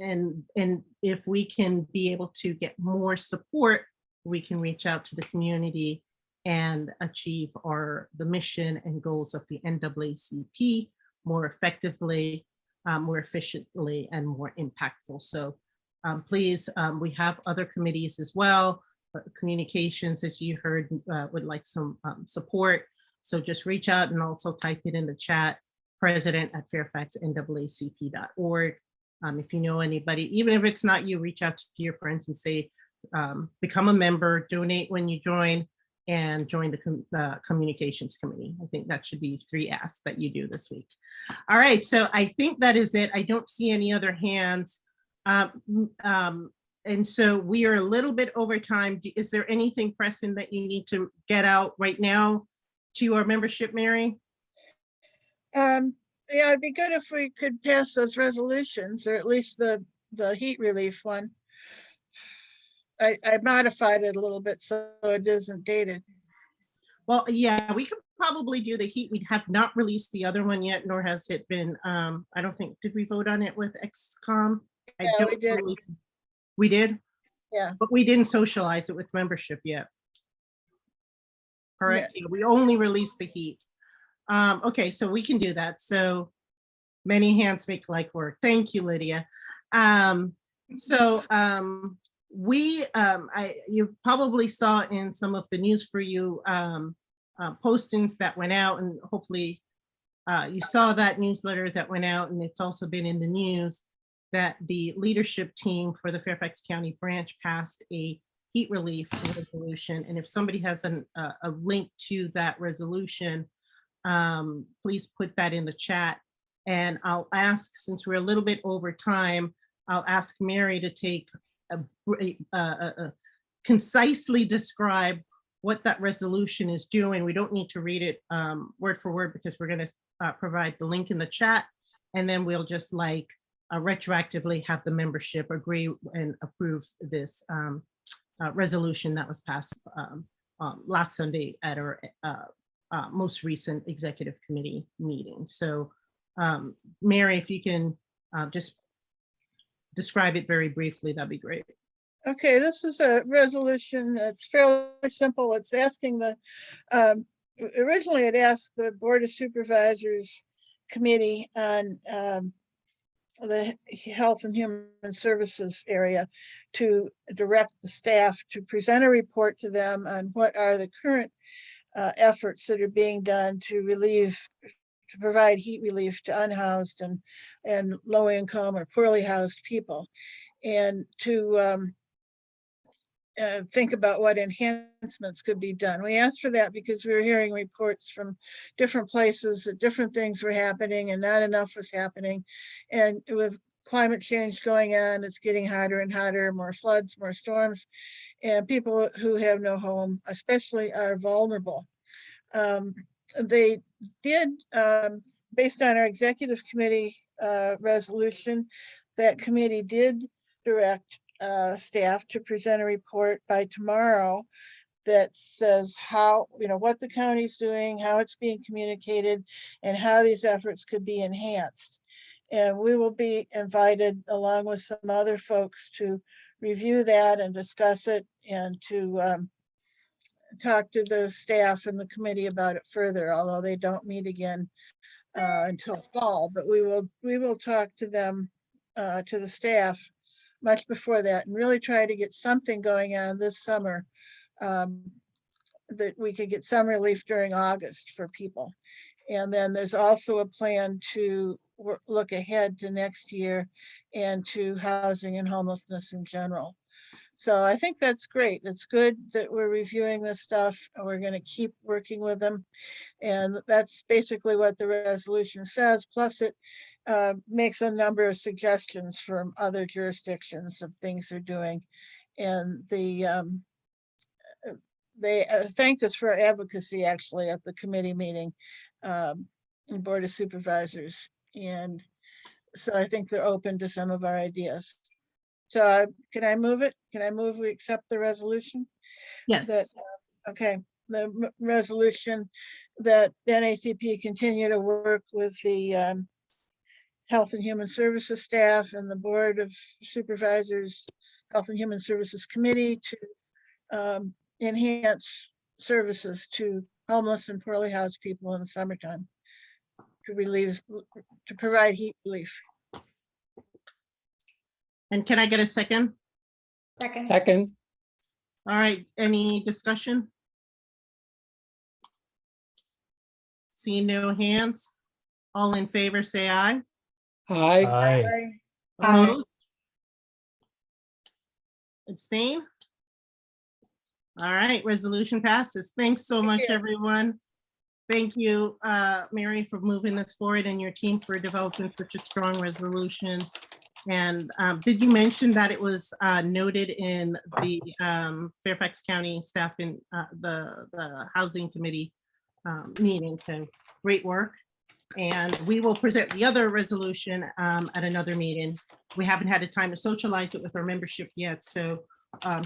if we can be able to get more support, we can reach out to the community and achieve the mission and goals of the NAACP more effectively, more efficiently, and more impactful. So please, we have other committees as well. Communications, as you heard, would like some support. So just reach out and also type it in the chat, president@fairfaxnaacp.org. If you know anybody, even if it's not you, reach out to your friends and say, become a member, donate when you join, and join the communications committee. I think that should be 3 asks that you do this week. All right, so I think that is it. I don't see any other hands. And so we are a little bit over time. Is there anything pressing that you need to get out right now to our membership, Mary? Yeah, it'd be good if we could pass those resolutions, or at least the heat relief one. I modified it a little bit so it isn't dated. Well, yeah, we could probably do the heat. We have not released the other one yet, nor has it been, I don't think, did we vote on it with XCOM? Yeah, we did. We did? Yeah. But we didn't socialize it with membership yet. Correct? Yeah. We only released the heat. Okay, so we can do that. So many hands make light work. Thank you, Lydia. You probably saw in some of the news for you postings that went out, and hopefully you saw that newsletter that went out, and it's also been in the news that the leadership team for the Fairfax County branch passed a heat relief resolution. And if somebody has a link to that resolution, please put that in the chat. And I'll ask, since we're a little bit over time, I'll ask Mary to take concisely describe what that resolution is doing. We don't need to read it word for word because we're going to provide the link in the chat. And then we'll just like retroactively have the membership agree and approve this resolution that was passed last Sunday at our most recent executive committee meeting. So Mary, if you can just describe it very briefly, that'd be great. Okay, this is a resolution. It's fairly simple. It's asking the, originally it asked the Board of Supervisors Committee on the Health and Human Services area to direct the staff to present a report to them on what are the current efforts that are being done to provide heat relief to unhoused and low income or poorly housed people, and to think about what enhancements could be done. We asked for that because we were hearing reports from different places that different things were happening and not enough was happening. And with climate change going on, it's getting hotter and hotter, more floods, more storms, and people who have no home especially are vulnerable. They did, based on our executive committee resolution, that committee did direct staff to present a report by tomorrow that says how, what the county's doing, how it's being communicated, and how these efforts could be enhanced. And we will be invited along with some other folks to review that and discuss it, and to talk to the staff and the committee about it further, although they don't meet again until fall. But we will talk to them, to the staff, much before that, and really try to get something going on this summer, that we could get some relief during August for people. And then there's also a plan to look ahead to next year and to housing and homelessness in general. So I think that's great. It's good that we're reviewing this stuff, and we're going to keep working with them. And that's basically what the resolution says. Plus it makes a number of suggestions from other jurisdictions of things they're doing. And they thanked us for our advocacy actually at the committee meeting, Board of Supervisors. And so I think they're open to some of our ideas. So can I move it? Can I move we accept the resolution? Yes. Okay, the resolution that NAACP continue to work with the Health and Human Services staff and the Board of Supervisors, Health and Human Services Committee to enhance services to homeless and poorly housed people in the summertime to provide heat relief. And can I get a second? Second. All right, any discussion? Seeing no hands, all in favor, say aye. Aye. Opposed? Abstain? All right, resolution passes. Thanks so much, everyone. Thank you, Mary, for moving this forward, and your team for developing such a strong resolution. And did you mention that it was noted in the Fairfax County staff in the Housing Committee meeting? So great work. And we will present the other resolution at another meeting. We haven't had a time to socialize it with our membership yet. So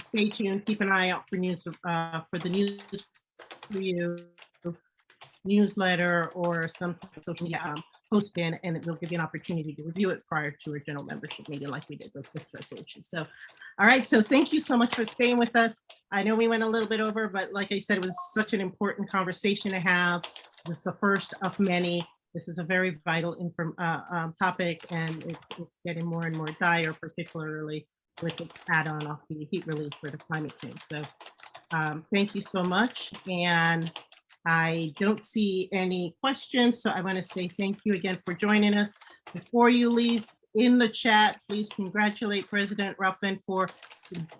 stay tuned, keep an eye out for news for the news for you newsletter or some social media posting, and it will give you an opportunity to review it prior to a general membership meeting like we did with this resolution. So, all right, so thank you so much for staying with us. I know we went a little bit over, but like I said, it was such an important conversation to have. It's the first of many. This is a very vital topic, and it's getting more and more dire, particularly with its add-on of the heat relief for the climate change. So thank you so much. And I don't see any questions, so I want to say thank you again for joining us. Before you leave, in the chat, please congratulate President Ruffin for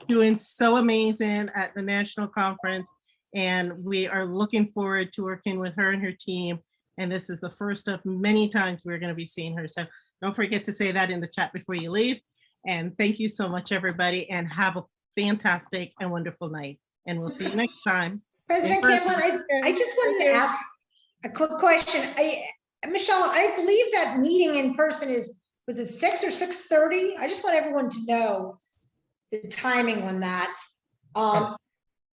doing so amazing at the national conference. And we are looking forward to working with her and her team. And this is the first of many times we're going to be seeing her. So don't forget to say that in the chat before you leave. And thank you so much, everybody, and have a fantastic and wonderful night. And we'll see you next time. President Camplin, I just wanted to ask a quick question. And Michelle, I believe that meeting in person was it 6 or 6:30? I just want everyone to know the timing on that.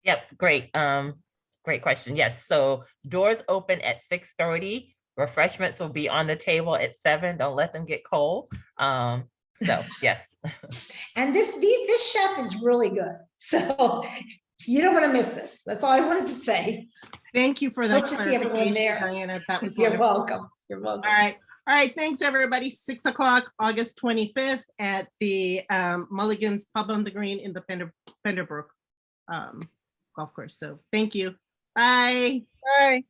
Yep, great. Great question. Yes, so doors open at 6:30. Refreshments will be on the table at 7. Don't let them get cold. So yes. And this chef is really good. So you don't want to miss this. That's all I wanted to say. Thank you for that Hope to see everyone clarification, there. Diana. That was You're wonderful. welcome. You're welcome. All right. All right. Thanks, everybody. 6 o'clock, August 25th at the Mulligan's Pub on the Green in the Penderbrook golf course. So thank you. Bye. Bye.